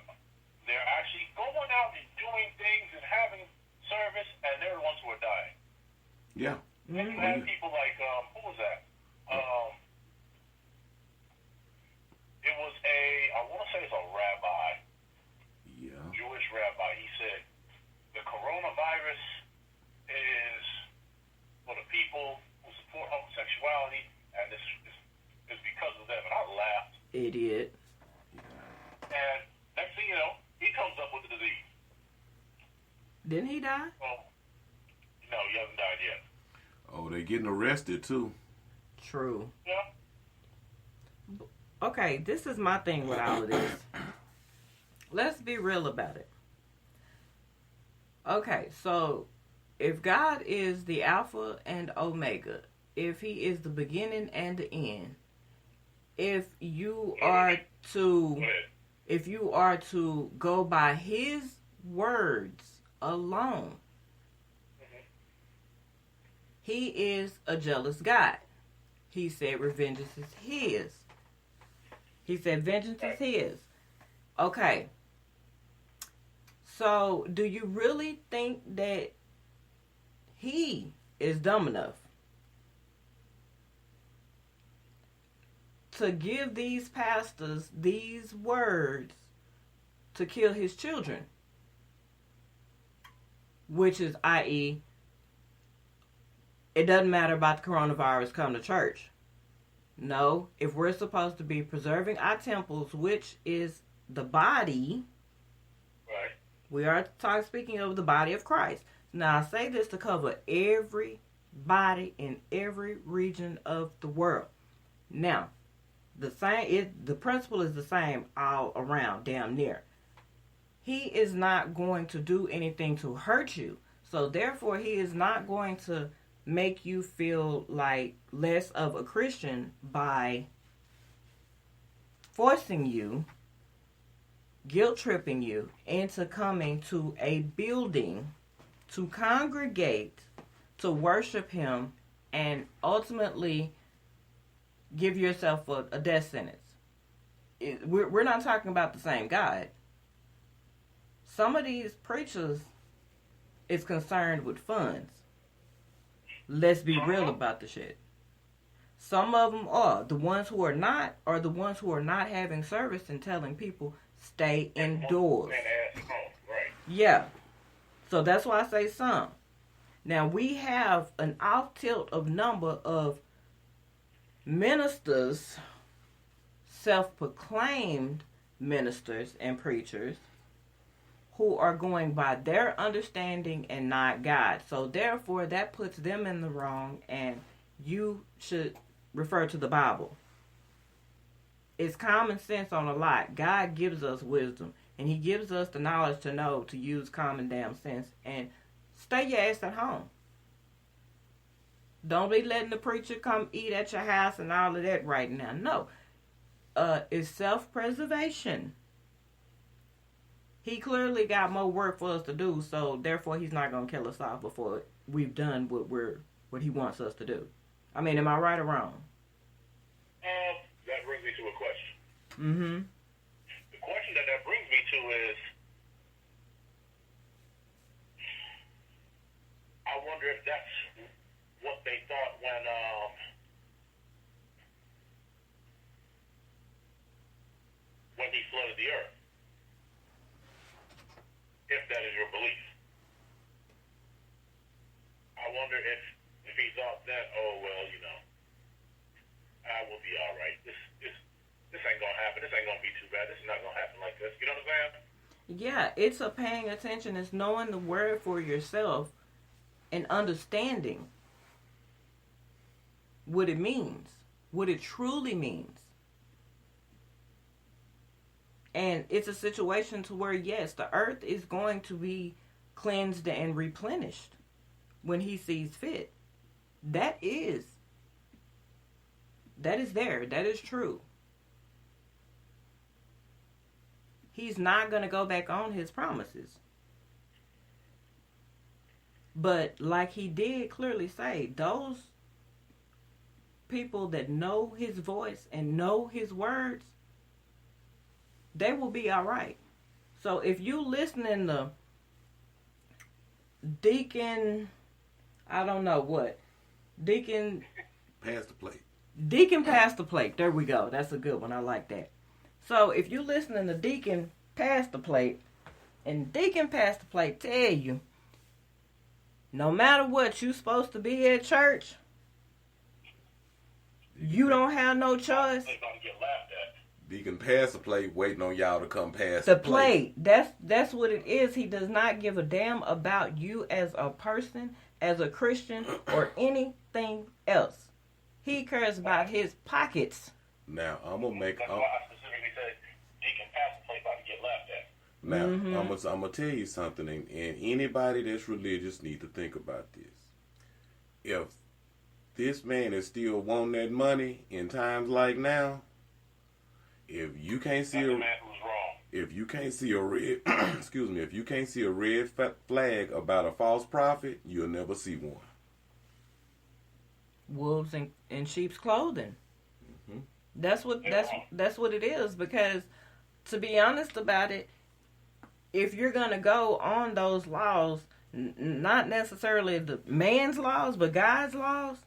they're actually going out and doing things and having service, and they're the ones who are dying. Yeah. And you have people like who was that? It was I want to say it's a rabbi, Yeah. Jewish rabbi. He said the coronavirus is for the people who support homosexuality, and this is because of them. And I laughed. Idiot. And next thing you know, he comes up with the disease. Didn't he die? Well, no, he hasn't died yet. Oh, they're getting arrested too. True. Yeah. Okay, this is my thing with all of this. Let's be real about it. Okay, so if God is the Alpha and Omega, if He is the beginning and the end, if you are to go by His words alone, He is a jealous God. He said revenge is His. He said vengeance is His. Okay. So, do you really think that He is dumb enough to give these pastors these words to kill His children? Which is, i.e., it doesn't matter about the coronavirus, come to church. No, if we're supposed to be preserving our temples, which is the body, Right. we are speaking of the body of Christ. Now, I say this to cover everybody in every region of the world. Now, the principle is the same all around, damn near. He is not going to do anything to hurt you. So, therefore, He is not going to make you feel like less of a Christian by forcing you, guilt tripping you into coming to a building to congregate to worship him and ultimately give yourself a death sentence. We're not talking about the same God. Some of these preachers is concerned with funds. Let's be real about the shit. Some of them are. The ones who are not are the ones who are not having service and telling people stay indoors. Yeah. So that's why I say some. Now we have an off tilt of number of ministers, self-proclaimed ministers and preachers, who are going by their understanding and not God. So therefore that puts them in the wrong, and you should refer to the Bible. It's common sense on a lot. God gives us wisdom, and he gives us the knowledge to know to use common damn sense, and stay your ass at home. Don't be letting the preacher come eat at your house and all of that right now. No. It's self-preservation. He clearly got more work for us to do, so therefore he's not going to kill us off before we've done what he wants us to do. I mean, am I right or wrong? That brings me to a question. Mm-hmm. The question that brings me to is, I wonder if that's what they thought when he flooded the earth. If that is your belief. I wonder if he thought that, oh, well, I will be all right. This ain't going to happen. This ain't going to be too bad. This is not going to happen like this. You know what I'm saying? Yeah, it's a paying attention. It's knowing the word for yourself and understanding what it means, what it truly means. And it's a situation to where, yes, the earth is going to be cleansed and replenished when he sees fit. That is there. That is true. He's not going to go back on his promises. But like he did clearly say, those people that know his voice and know his words, they will be all right. So if you listening to Deacon, I don't know what, Deacon Pass the plate. Deacon Pass the Plate. There we go. That's a good one. I like that. So if you listening to Deacon Pass the Plate, and Deacon Pass the Plate tell you, no matter what, you supposed to be at church, you don't have no choice. They're going to get laughed at. Deacon pass the plate, waiting on y'all to come pass the plate. That's what it is. He does not give a damn about you as a person, as a Christian, or anything else. He cares about his pockets. Now I'm gonna make. That's why I specifically said Deacon pass the plate about to get laughed at. Now I'm gonna tell you something, and anybody that's religious need to think about this. If this man is still wanting that money in times like now, if you can't see if you can't see a red, excuse me, if you can't see a red flag about a false prophet, you'll never see one. Wolves in sheep's clothing. Mm-hmm. That's what it is. Because to be honest about it, if you're gonna go on those laws, not necessarily the man's laws, but God's laws,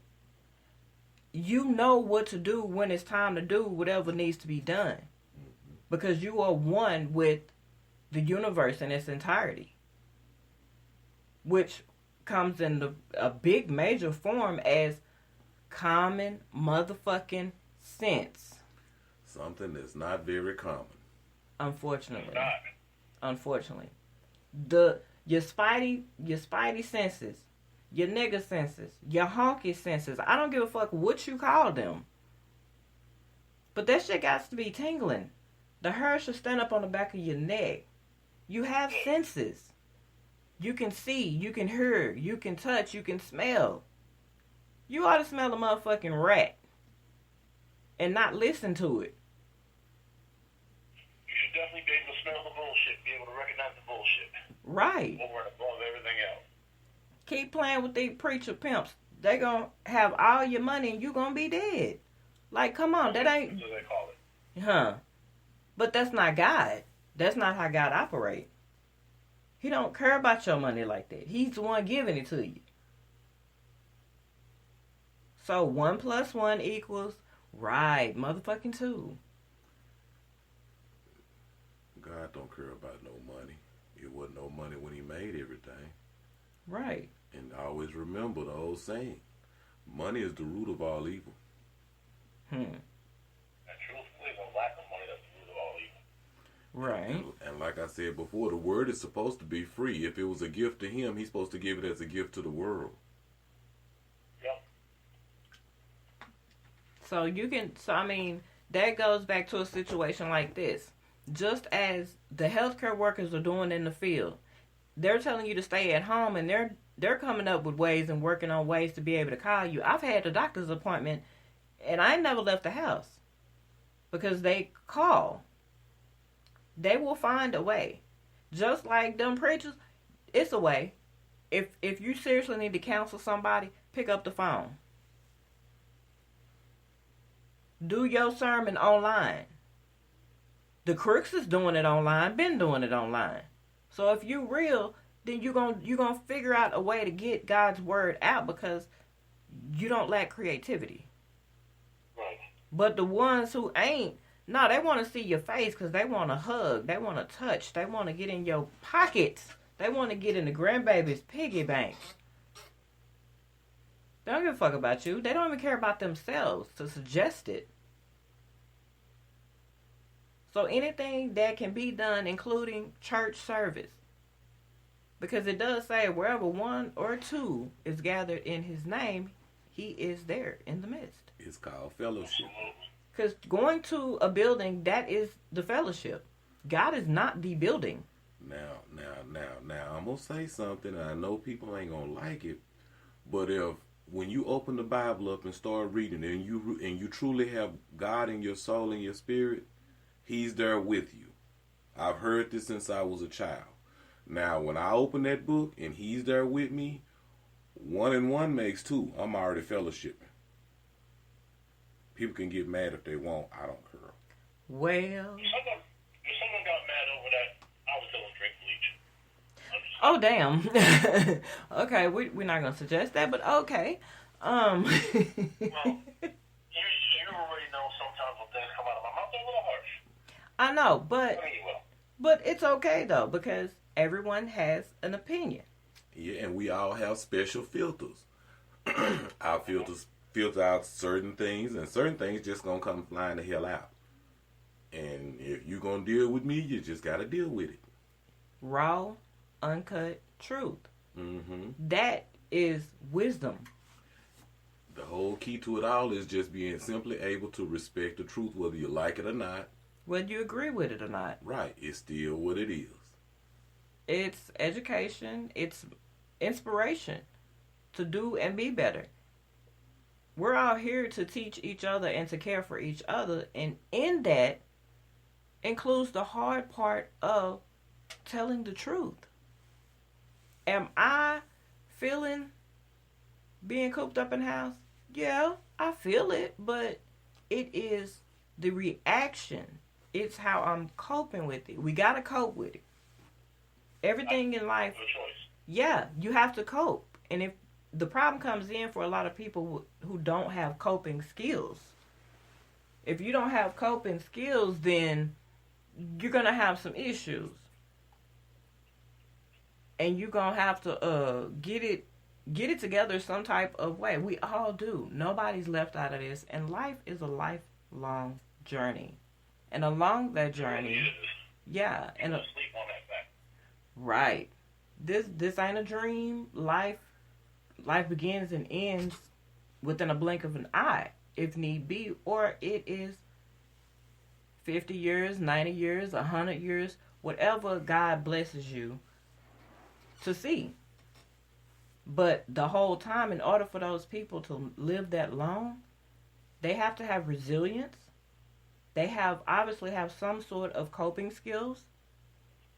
you know what to do when it's time to do whatever needs to be done. Because you are one with the universe in its entirety. Which comes in a big major form as common motherfucking sense. Something that's not very common. Unfortunately. Unfortunately. Your spidey senses, your nigga senses, your honky senses, I don't give a fuck what you call them. But that shit got to be tingling. The hair should stand up on the back of your neck. You have senses. You can see, you can hear, you can touch, you can smell. You ought to smell a motherfucking rat and not listen to it. You should definitely be able to smell the bullshit, be able to recognize the bullshit. Right. Over and above everything else. Keep playing with these preacher pimps. They gonna have all your money and you gonna be dead. Like, come on, that ain't... That's what they call it. Huh. But that's not God. That's not how God operates. He don't care about your money like that. He's the one giving it to you. So 1 + 1 equals, right, motherfucking 2. God don't care about no money. It wasn't no money when he made everything. Right. And always remember the old saying, money is the root of all evil. And truthfully, the lack of money, that's the root of all evil. Right. And like I said before, the word is supposed to be free. If it was a gift to him, he's supposed to give it as a gift to the world. Yep. So I mean, that goes back to a situation like this. Just as the healthcare workers are doing in the field, they're telling you to stay at home, and they're coming up with ways and working on ways to be able to call you. I've had a doctor's appointment, and I never left the house because they call. They will find a way. Just like them preachers, it's a way. If you seriously need to counsel somebody, pick up the phone. Do your sermon online. The crooks is doing it online, been doing it online. So if you real, then you're gonna figure out a way to get God's word out because you don't lack creativity. Right. But the ones who ain't, no, they want to see your face because they want to hug, they want to touch, they want to get in your pockets, they want to get in the grandbaby's piggy bank. They don't give a fuck about you. They don't even care about themselves to suggest it. So anything that can be done, including church service. Because it does say, wherever 1 or 2 is gathered in his name, he is there in the midst. It's called fellowship. Because going to a building, that is the fellowship. God is not the building. Now, I'm going to say something, and I know people ain't going to like it, but when you open the Bible up and start reading it, and you truly have God in your soul and your spirit, he's there with you. I've heard this since I was a child. Now, when I open that book and he's there with me, 1 and 1 makes 2. I'm already fellowshipping. People can get mad if they want. I don't care. Well. If someone got mad over that, I would tell them drink bleach. Oh, damn. Okay, we're not going to suggest that, but okay. Well, you already know sometimes when things come out of my mouth, they're a little harsh. I know, but I mean, well. But it's okay, though, because everyone has an opinion. Yeah, and we all have special filters. Our filters filter out certain things, and certain things just going to come flying the hell out. And if you're going to deal with me, you just got to deal with it. Raw, uncut truth. Mm-hmm. That is wisdom. The whole key to it all is just being simply able to respect the truth, whether you like it or not. Whether you agree with it or not. Right. It's still what it is. It's education. It's inspiration to do and be better. We're all here to teach each other and to care for each other. And in that includes the hard part of telling the truth. Am I feeling being cooped up in the house? Yeah, I feel it, but it is the reaction. It's how I'm coping with it. We got to cope with it. Everything in life, No choice. yeah, you have to cope. And if the problem comes in for a lot of people who don't have coping skills, if you don't have coping skills, then you're going to have some issues. And you're going to have to get it together some type of way. We all do. Nobody's left out of this. And life is a lifelong journey. And along that journey, yeah. And Sleep on that fact. right. This ain't a dream. Life begins and ends within a blink of an eye, if need be. Or it is 50 years, 90 years, 100 years, whatever God blesses you to see. But the whole time, in order for those people to live that long, they have to have resilience. They obviously have some sort of coping skills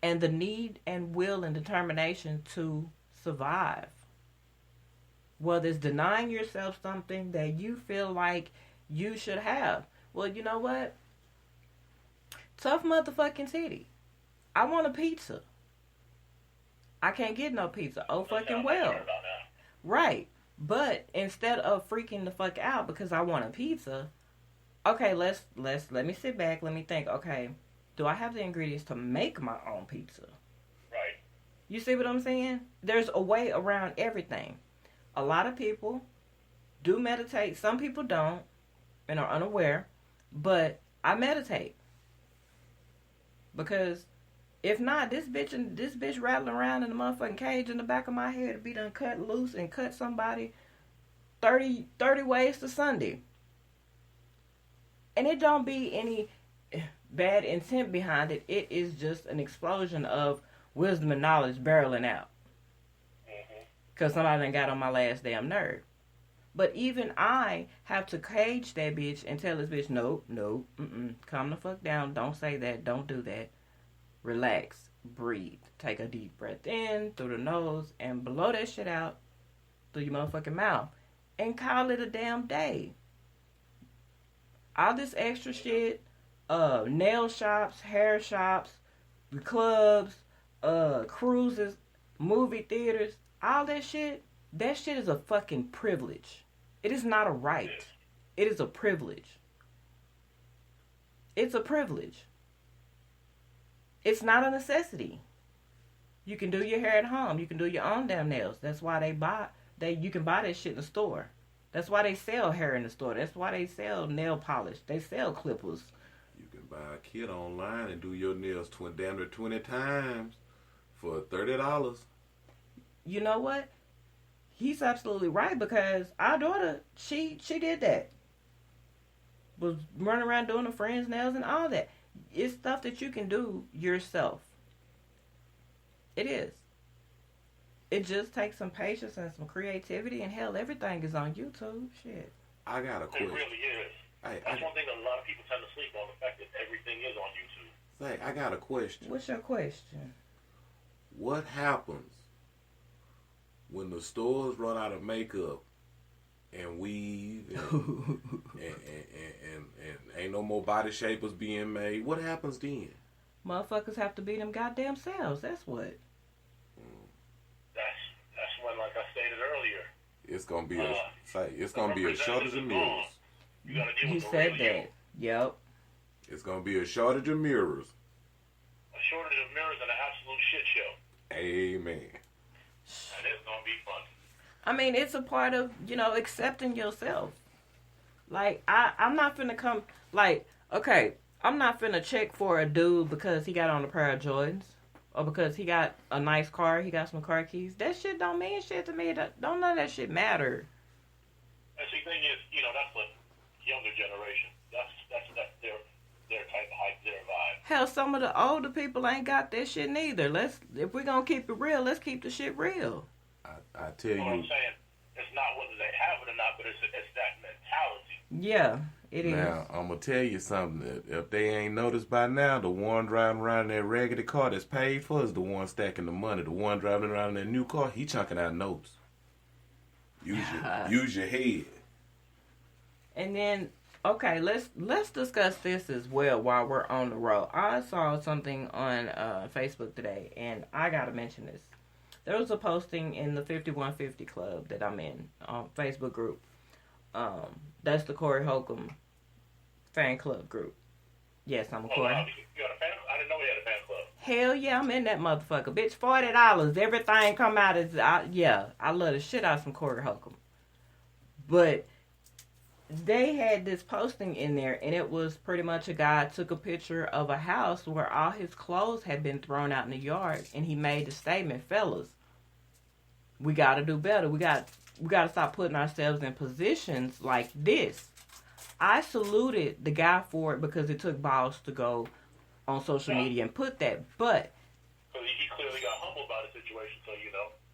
and the need and will and determination to survive. whether it's denying yourself something that you feel like you should have. Well, you know what? Tough motherfucking titty. I want a pizza. I can't get no pizza. Oh, fucking well. Right. But instead of freaking the fuck out because I want a pizza, okay, let me sit back. Let me think. Okay, do I have the ingredients to make my own pizza? Right. You see what I'm saying? There's a way around everything. A lot of people do meditate. Some people don't and are unaware. But I meditate. Because if not, this bitch rattling around in the motherfucking cage in the back of my head to be done cut loose and cut somebody 30 ways to Sunday. And it don't be any bad intent behind it. It is just an explosion of wisdom and knowledge barreling out. Because somebody done got on my last damn nerve. But even I have to cage that bitch and tell this bitch, nope, calm the fuck down. Don't say that. Don't do that. Relax. Breathe. Take a deep breath in through the nose and blow that shit out through your motherfucking mouth. And call it a damn day. All this extra shit, nail shops, hair shops, clubs, cruises, movie theaters, all that shit is a fucking privilege. It is not a right. It is a privilege. It's a privilege. It's not a necessity. You can do your hair at home. You can do your own damn nails. That's why you can buy that shit in the store. That's why they sell hair in the store. That's why they sell nail polish. They sell clippers. You can buy a kit online and do your nails 20 times for $30. You know what? He's absolutely right, because our daughter, she did that. Was running around doing her friends' nails and all that. It's stuff that you can do yourself. It is. It just takes some patience and some creativity, and hell, everything is on YouTube. Shit. I got a question. It really is. That's one thing that a lot of people tend to sleep on, the fact that everything is on YouTube. Say, I got a question. What's your question? What happens when the stores run out of makeup and weave and ain't no more body shapers being made? What happens then? Motherfuckers have to be them goddamn selves. That's what. That's when, like I stated earlier, it's gonna be a shortage of mirrors. You gotta deal He with the said real that. Yep. It's gonna be a shortage of mirrors. A shortage of mirrors and an absolute shit show. Amen. And it's gonna be fun. I mean, it's a part of, accepting yourself. Like, I'm not finna come, like, okay, I'm not finna check for a dude because he got on a pair of Jordans. Or because he got a nice car, he got some car keys. That shit don't mean shit to me. Don't none of that shit matter. And see, the thing is, that's the younger generation. That's their type of hype, their vibe. Hell, some of the older people ain't got that shit neither. If we're gonna keep it real, let's keep the shit real. I tell you. What I'm saying, it's not whether they have it or not, but it's that mentality. Yeah, it is. Now, I'm going to tell you something. If they ain't noticed by now, the one driving around in that raggedy car that's paid for is the one stacking the money. The one driving around in that new car, he chunking out notes. Use your head. And then, okay, let's discuss this as well while we're on the road. I saw something on Facebook today, and I got to mention this. There was a posting in the 5150 Club that I'm in, Facebook group. That's the Corey Holcomb fan club group. Yes, I'm a Corey. Wow. You got a fan? I didn't know we had a fan club. Hell yeah, I'm in that motherfucker. Bitch, $40. Everything come out as, I love the shit out of some Corey Holcomb. But they had this posting in there, and it was pretty much a guy took a picture of a house where all his clothes had been thrown out in the yard, and he made the statement, fellas, we got to do better. We got to stop putting ourselves in positions like this. I saluted the guy for it because it took balls to go on social media and put that. But so he clearly got humble about the situation, so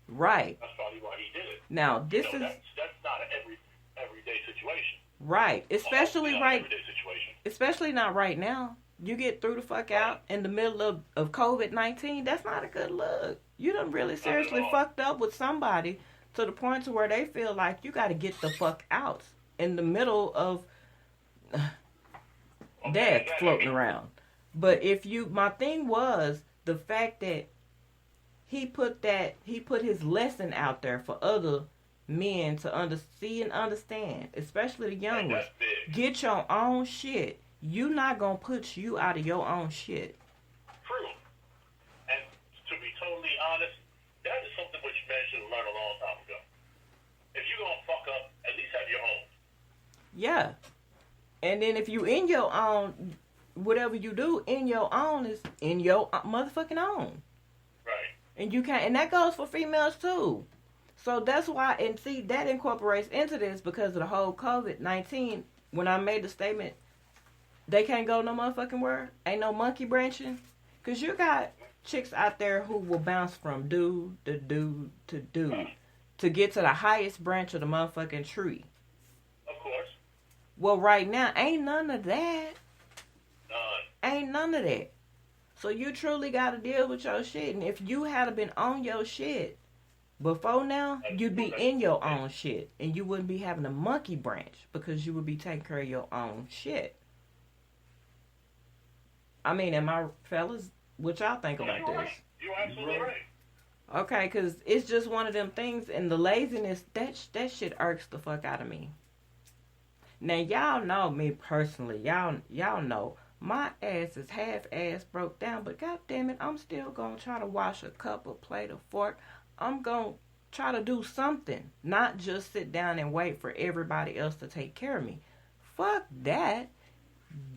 right. That's probably why he did it. Now this is that's not an everyday situation. Right, especially right. Everyday situation. Especially not right now. You get through the fuck out in the middle of COVID-19. That's not a good look. You done really seriously fucked up with somebody to the point to where they feel like you got to get the fuck out in the middle of death floating around. But my thing was the fact that he put his lesson out there for other men to see and understand, especially the young ones. Get your own shit. You not gonna put you out of your own shit. True. And to be totally honest, that is something which men should have learned a long time ago. If you're gonna fuck up, at least have your own. Yeah. And then if you in your own, whatever you do in your own is in your motherfucking own. Right. And you can't, and that goes for females too. So that's why, and see, that incorporates into this because of the whole COVID-19. When I made the statement, they can't go no motherfucking where. Ain't no monkey branching. Because you got chicks out there who will bounce from dude to dude to dude to get to the highest branch of the motherfucking tree. Of course. Well, right now, ain't none of that. None. Ain't none of that. So you truly got to deal with your shit. And if you had been on your shit before now, you'd be in your own shit. And you wouldn't be having a monkey branch because you would be taking care of your own shit. I mean, and my fellas, what y'all think about You're this? right. You're absolutely right. Okay, because it's just one of them things, and the laziness, that shit irks the fuck out of me. Now, y'all know me personally. Y'all know my ass is half-ass broke down, but god damn it, I'm still going to try to wash a cup, a plate, a fork. I'm going to try to do something, not just sit down and wait for everybody else to take care of me. Fuck that.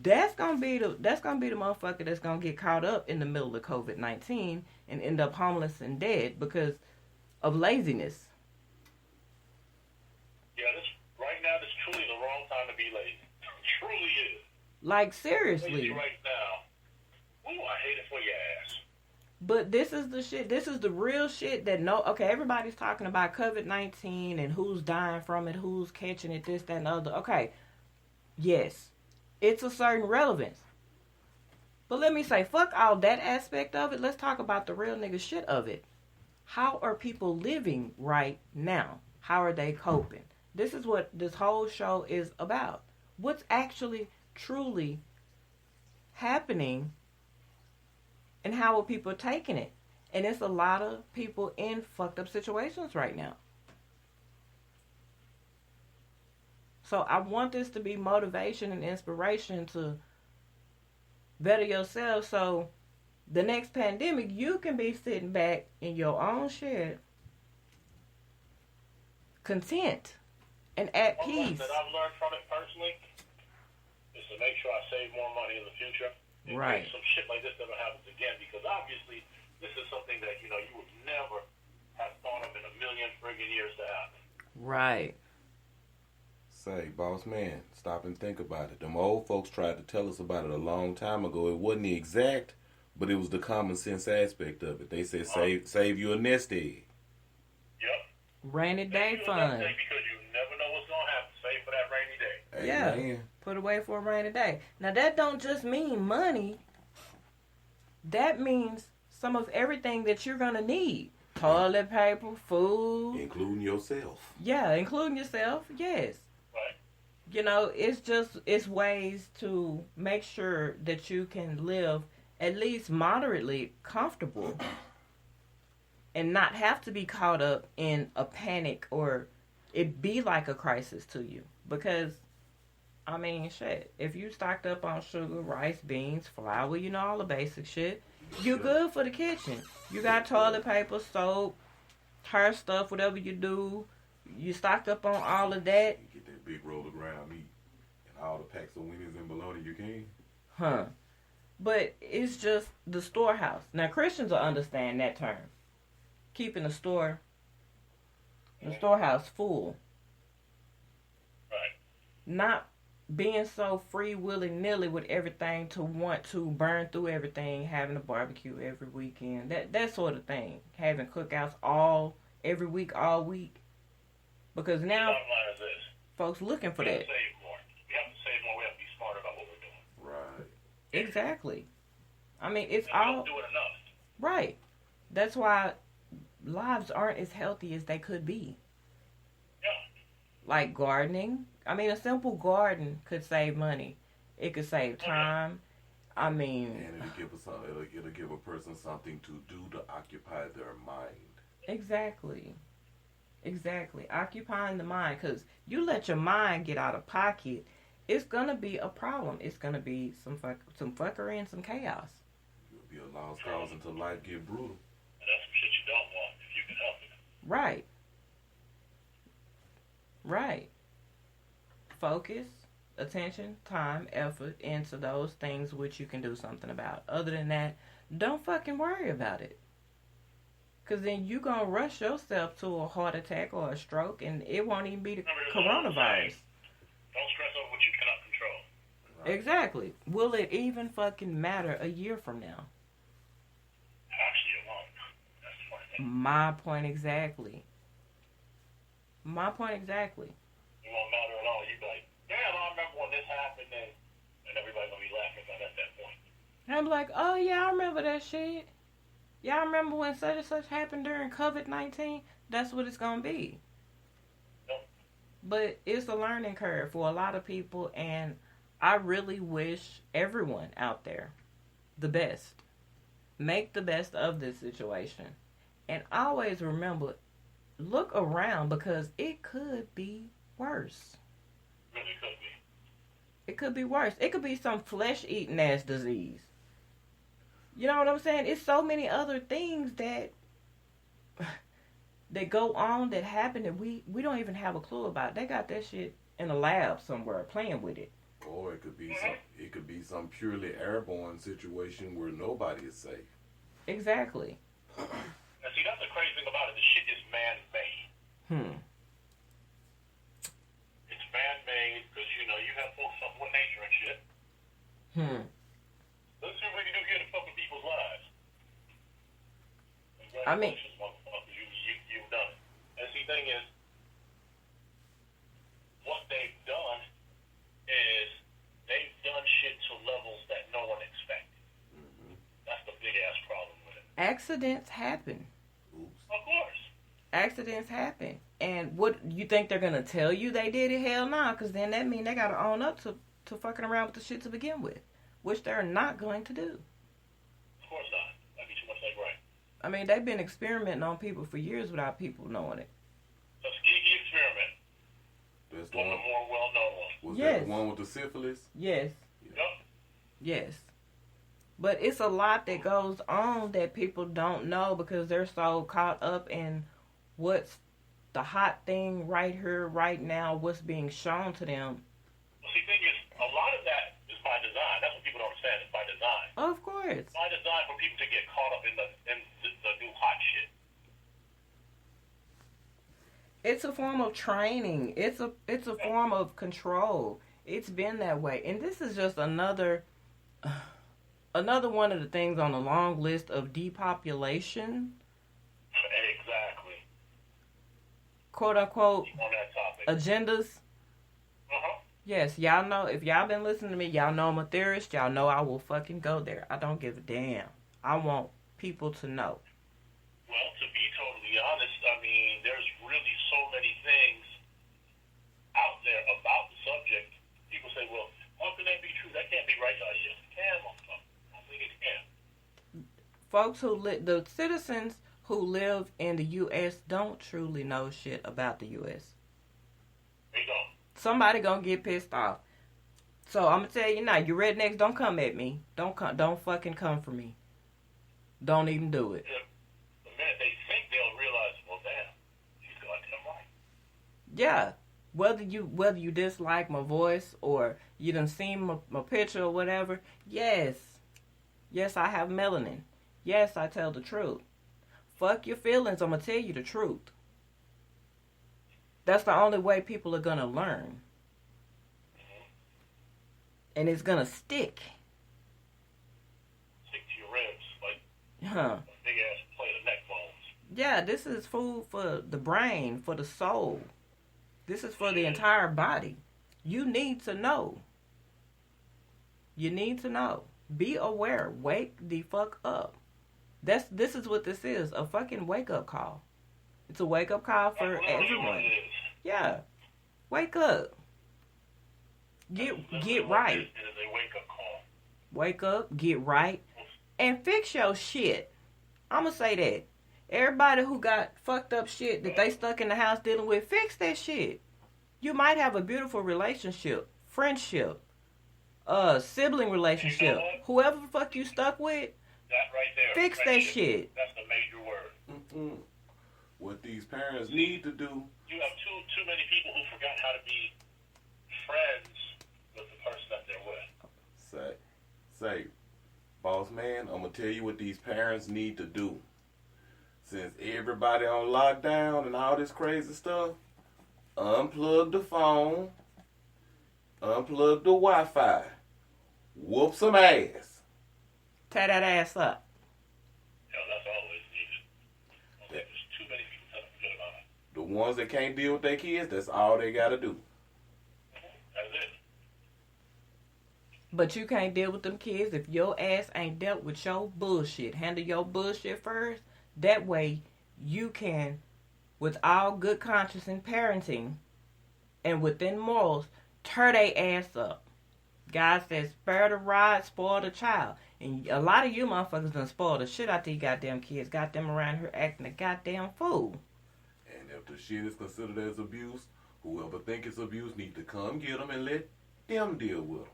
That's gonna be the motherfucker that's gonna get caught up in the middle of COVID-19 and end up homeless and dead because of laziness. Yeah, right now, this is truly the wrong time to be lazy. Truly is. Like, seriously. Lazy right now. Ooh, I hate it for your ass. But this is the shit. This is the real shit that everybody's talking about COVID-19 and who's dying from it, who's catching it, this, that, and the other. Okay, yes. It's a certain relevance. But let me say, fuck all that aspect of it. Let's talk about the real nigga shit of it. How are people living right now? How are they coping? This is what this whole show is about. What's actually, truly happening and how are people taking it? And it's a lot of people in fucked up situations right now. So I want this to be motivation and inspiration to better yourself so the next pandemic you can be sitting back in your own shit, content and at One peace. lesson that I've learned from it personally is to make sure I save more money in the future. And Right. some shit like this never happens again, because obviously this is something that, you would never have thought of in a million friggin' years to happen. Right. Say, boss man, stop and think about it. Them old folks tried to tell us about it a long time ago. It wasn't the exact, but it was the common sense aspect of it. They said save you a nest egg. Yep. Rainy day Save you a fund. nest egg because you never know what's gonna happen. Save for that rainy day. Yeah. Amen. Put away for a rainy day. Now that don't just mean money. That means some of everything that you're gonna need. Toilet paper, food. Including yourself. Yeah, including yourself. Yes. Right. It's ways to make sure that you can live at least moderately comfortable and not have to be caught up in a panic or it be like a crisis to you. Because, I mean, shit, if you stocked up on sugar, rice, beans, flour, all the basic shit, you good for the kitchen. You got toilet paper, soap, hair stuff, whatever you do. You stocked up on all of that. You get that big roll of ground meat and all the packs of winners and bologna you can. Huh. But it's just the storehouse. Now, Christians will understand that term. Keeping the storehouse full. Right. Not being so free, willy-nilly with everything to want to burn through everything, having a barbecue every weekend, that sort of thing. Having cookouts every week, all week. Because now, The bottom line is this. folks looking for We have that. to save more. We have to save more. We have to be smarter about what we're doing. Right. Exactly. I mean, it's And we all... don't do it enough. Right. That's why lives aren't as healthy as they could be. like gardening. I mean, a simple garden could save money. It could save time. I mean, and it'll give a person something to do to occupy their mind. exactly. Occupying the mind, because you let your mind get out of pocket, it's gonna be a problem. It's gonna be some fuckery and some chaos. You'll be a lost cause until life get brutal. And that's some shit you don't want if you can help it. Right. Focus, attention, time, effort into those things which you can do something about. Other than that, don't fucking worry about it. Because then you going to rush yourself to a heart attack or a stroke, and it won't even be the coronavirus. Don't stress over what you cannot control. Right. Exactly. Will it even fucking matter a year from now? Actually, it won't. That's the funny thing. My point exactly. It won't matter at all. You'd be like, damn, I remember when this happened, and everybody's going to be laughing about it at that point. I'm like, oh yeah, I remember that shit. Y'all remember when such and such happened during COVID-19? That's what it's going to be. Yep. But it's a learning curve for a lot of people, and I really wish everyone out there the best. Make the best of this situation. And always remember, look around, because it could be worse. Really could be. It could be worse. It could be some flesh-eating ass disease. You know what I'm saying? It's so many other things that go on, that happen, that we don't even have a clue about. They got that shit in a lab somewhere playing with it. Or it could be some purely airborne situation where nobody is safe. Exactly. And see, that's the crazy thing about it. The shit is man-made. It's man-made because, you have folks up with nature and shit. Let's see what we can do here to fuck with people's lives. I mean, motherfuckers, you've done it. And see, the thing is, what they've done is they've done shit to levels that no one expected. Mm-hmm. That's the big ass problem with it. Accidents happen. Oops. Of course. Accidents happen. And what, you think they're going to tell you they did it? Hell no, because then that means they got to own up to fucking around with the shit to begin with, which they're not going to do. Of course not. That'd be too much like right. I mean, they've been experimenting on people for years without people knowing it. Tuskegee experiment. That's the One of the more well-known ones. Was Yes. that the one with the syphilis? Yes. Yep. Yes. But it's a lot that goes on that people don't know, because they're so caught up in what's the hot thing right here, right now, what's being shown to them. Well, see, the thing is, a lot of that is by design. That's what people don't understand. It's by design. Of course. By design for people to get caught up in the new hot shit. It's a form of training. It's a form of control. It's been that way. And this is just another one of the things on the long list of depopulation. Exactly. Quote unquote On that topic. agendas. Uh-huh. Yes, y'all know, if y'all been listening to me, y'all know I'm a theorist. Y'all know I will fucking go there. I don't give a damn. I want people to know. Well, to be totally honest, I mean, there's really so many things out there about the subject. People say, well, how can that be true? That can't be right. Yes, it can, motherfucker. I think it can. Folks the citizens who live in the U.S. don't truly know shit about the U.S. They don't. Somebody gonna get pissed off. So I'm gonna tell you now, you rednecks, don't come at me. Don't fucking come for me. Don't even do it. Yeah. The minute they think, they'll realize, well, damn, she's goddamn right. Yeah. Whether you dislike my voice or you done seen my picture or whatever, yes, I have melanin. Yes, I tell the truth. Fuck your feelings, I'm gonna tell you the truth. That's the only way people are gonna learn. And it's gonna stick. Stick to your ribs, like Huh. a big ass plate of neck bones. Yeah, this is food for the brain, for the soul. This is for the entire body. You need to know. You need to know. Be aware. Wake the fuck up. This is what this is. A fucking wake up call. It's a wake up call for That's really everyone. what it is. Yeah. Wake up. Get right. It is a wake-up call. Wake up, get right, and fix your shit. I'ma say that. Everybody who got fucked up shit that they stuck in the house dealing with, fix that shit. You might have a beautiful relationship, friendship, sibling relationship. You know what? Whoever the fuck you stuck with, That right there. fix that friendship. shit. That's the major word. What these parents need to do. You have too many people who forgot how to be friends with the person that they're with. Say, boss man, I'm gonna tell you what these parents need to do. Since everybody on lockdown and all this crazy stuff, unplug the phone, unplug the Wi-Fi, whoop some ass. Tear that ass up. That's always needed. There's too many people telling them to get about it. The ones that can't deal with their kids, that's all they gotta do. That's it. But you can't deal with them kids if your ass ain't dealt with your bullshit. Handle your bullshit first. That way you can, with all good conscience and parenting and within morals, tear they ass up. God says, spare the rod, spoil the child. And a lot of you motherfuckers done spoiled the shit out these goddamn kids. Got them around here acting a goddamn fool. And if the shit is considered as abuse, whoever think it's abuse need to come get them and let them deal with them.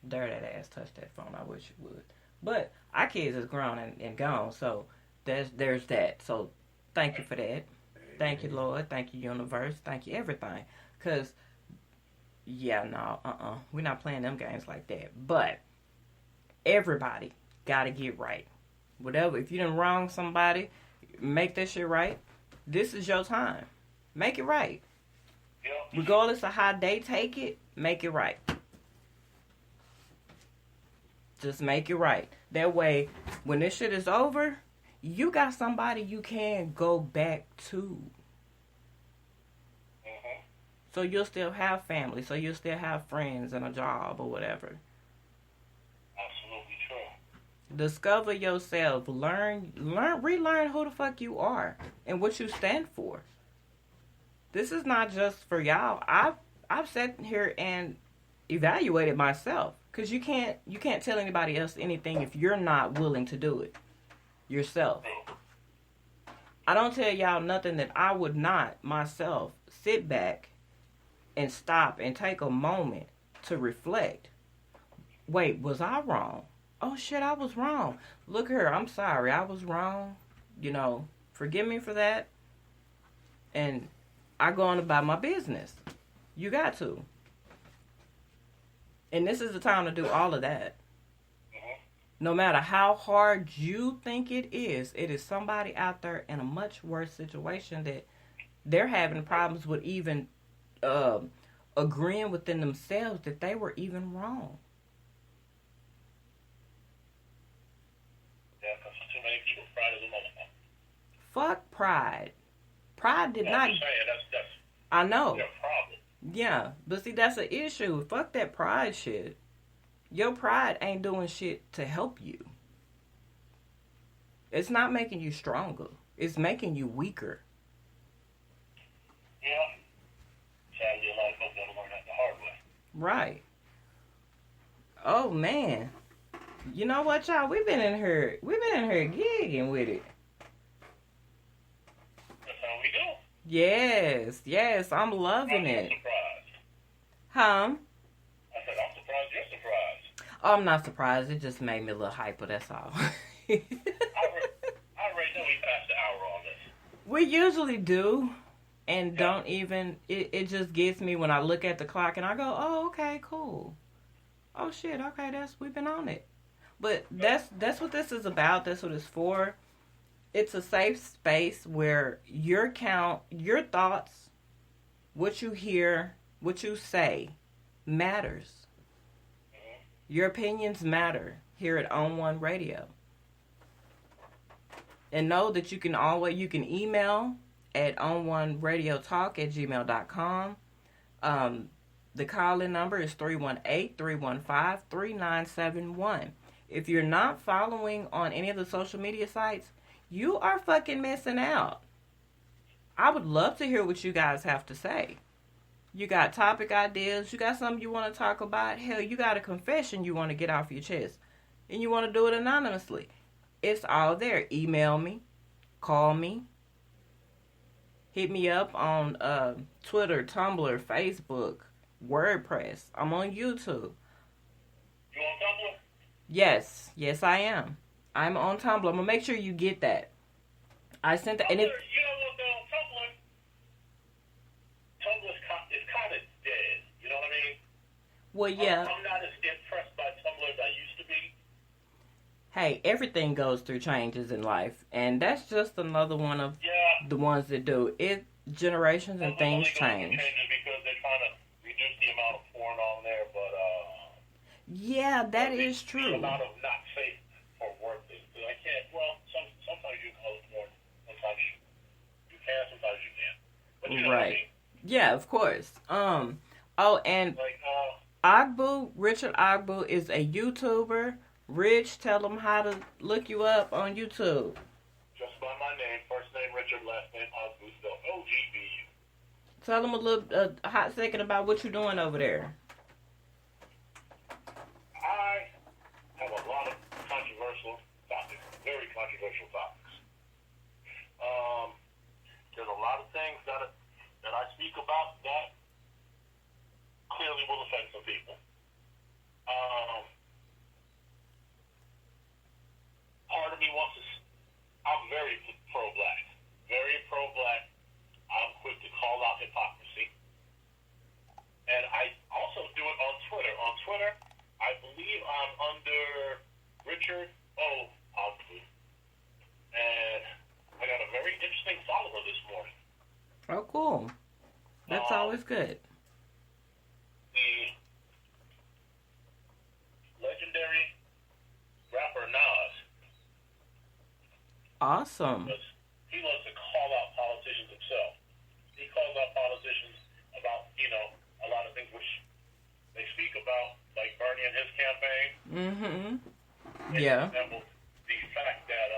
Dare that ass touch that phone. I wish you would. But our kids is grown and gone, so there's that. So thank you for that. Thank you, Lord. Thank you, universe. Thank you, everything. Because, yeah, no, we're not playing them games like that. But everybody got to get right. Whatever. If you done wrong somebody, make that shit right. This is your time. Make it right. Yeah. Regardless of how they take it, make it right. Just make it right. That way, when this shit is over, you got somebody you can go back to. Mm-hmm. So you'll still have family. So you'll still have friends and a job or whatever. Absolutely true. Discover yourself. Relearn who the fuck you are and what you stand for. This is not just for y'all. I've sat here and evaluated myself. Because you can't tell anybody else anything if you're not willing to do it yourself. I don't tell y'all nothing that I would not myself sit back and stop and take a moment to reflect. Wait, was I wrong? Oh shit, I was wrong. Look here, I'm sorry, I was wrong. Forgive me for that. And I go on about my business. You got to. And this is the time to do all of that. Mm-hmm. No matter how hard you think it is somebody out there in a much worse situation that they're having problems with even agreeing within themselves that they were even wrong. Yeah, because too many people, pride is a motherfucker. Fuck pride. Pride did not... I'm just saying, that's I know. their problem. Yeah, but see, that's an issue. Fuck that pride shit. Your pride ain't doing shit to help you. It's not making you stronger. It's making you weaker. Yeah. Sadly, a lot of folks gotta learn that the hard way. Right. Oh, man. You know what, y'all? We've been in here gigging with it. That's how we do. Yes, I'm loving it. I'm surprised. Huh? I said, I'm surprised you're surprised. Oh, I'm not surprised. It just made me a little hyper, that's all. I already know we passed the hour on this. We usually do. And don't even, it just gets me when I look at the clock and I go, oh, okay, cool. Oh, shit, okay, we've been on it. But that's what this is about. That's what it's for. It's a safe space where your thoughts, what you hear, what you say matters. Your opinions matter here at On One Radio. And know that you can email at ononeradiotalk@gmail.com. The call-in number is 318-315-3971. If you're not following on any of the social media sites, you are fucking missing out. I would love to hear what you guys have to say. You got topic ideas, you got something you want to talk about, hell, you got a confession you want to get off your chest, and you want to do it anonymously. It's all there. Email me, call me, hit me up on Twitter, Tumblr, Facebook, WordPress. I'm on YouTube. You on Tumblr? Yes, I am. I'm on Tumblr. I'm gonna make sure you get that. I sent that, and You know what though, Tumblr is kind of dead. You know what I mean? well, yeah. I'm not as impressed by Tumblr as I used to be. Hey, everything goes through changes in life, and that's just another one of the ones that do it. Generations and things change. Changes because they're trying to reduce the amount of porn on there, but yeah, that is true. The amount of not safe for work things. I can't. Well, sometimes you can host porn. Sometimes you can. Sometimes you can't. But you know what I mean. Yeah, of course. Oh, and like Ogbu, Richard Ogbu is a YouTuber. Rich, tell them how to look you up on YouTube. Just by my name, first name Richard, last name Ogbu, spelled O-G-B-U. Tell them a hot second about what you're doing over there. I have a lot of controversial topics, very controversial topics. There's a lot of things that I speak about that clearly will offend some people. Part of me wants to. I'm very pro-black. Very pro-black. I'm quick to call out hypocrisy. And I also do it on Twitter. On Twitter, I believe I'm under Richard O. Ogbu. And I got a very interesting follower this morning. Oh, cool. That's always good. The legendary rapper Nas. Awesome. He loves to call out politicians himself. He calls out politicians about, a lot of things which they speak about, like Bernie and his campaign. Mm-hmm. And Yeah. for example, the fact that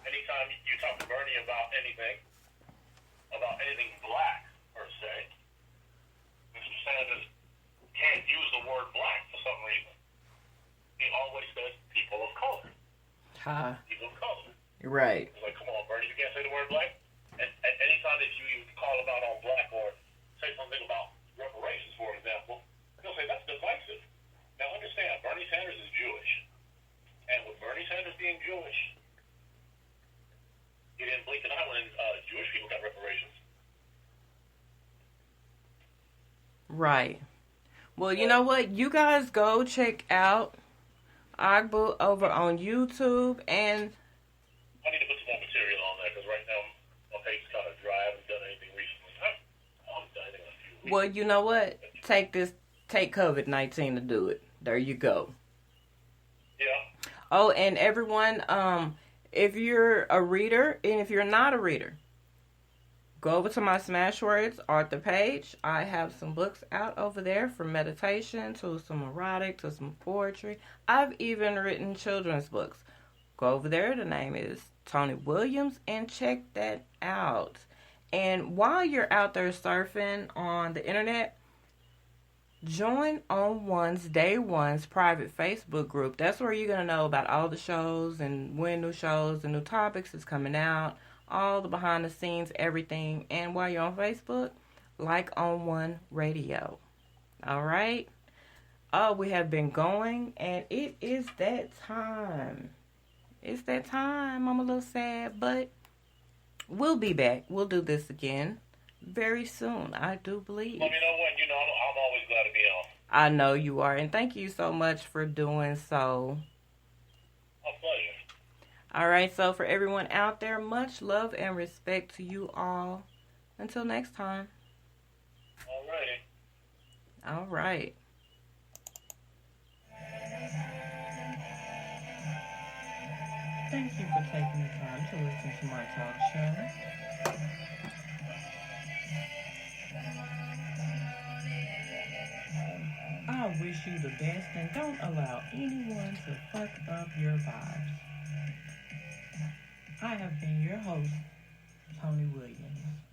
anytime you talk to Bernie about anything black, per se, Mr. Sanders can't use the word black for some reason. He always says people of color. People of color. Right. It's like, come on, Bernie, you can't say the word black? And anytime that you call him out on black or say something about reparations, for example, he'll say that's divisive. Now understand, Bernie Sanders is Jewish. And with Bernie Sanders being Jewish, he didn't blink an eye when Jewish people got reparations. Right. Well, you know what? You guys go check out Ogbu over on YouTube, and I need to put some more material on there because right now my page is kind of dry. I haven't done anything recently. I haven't done anything in a few weeks. well, you know what? Take COVID-19 to do it. There you go. Yeah. Oh, and everyone, if you're a reader and if you're not a reader, go over to my Smashwords author page. I have some books out over there, from meditation to some erotic to some poetry. I've even written children's books. Go over there. The name is Tony Williams, and check that out. And while you're out there surfing on the internet, join On One's Day One's private Facebook group. That's where you're going to know about all the shows and when new shows and new topics is coming out, all the behind the scenes, everything. And while you're on Facebook, like On One Radio. All right? Oh, we have been going, and it is that time. It's that time. I'm a little sad, but we'll be back. We'll do this again very soon, I do believe. Let me know when. I'm always glad to be on. I know you are, and thank you so much for doing so. My pleasure. All right, so for everyone out there, much love and respect to you all. Until next time. Alrighty. All right. Thank you for taking the time to listen to my talk show. I wish you the best, and don't allow anyone to fuck up your vibes. I have been your host, Tony Williams.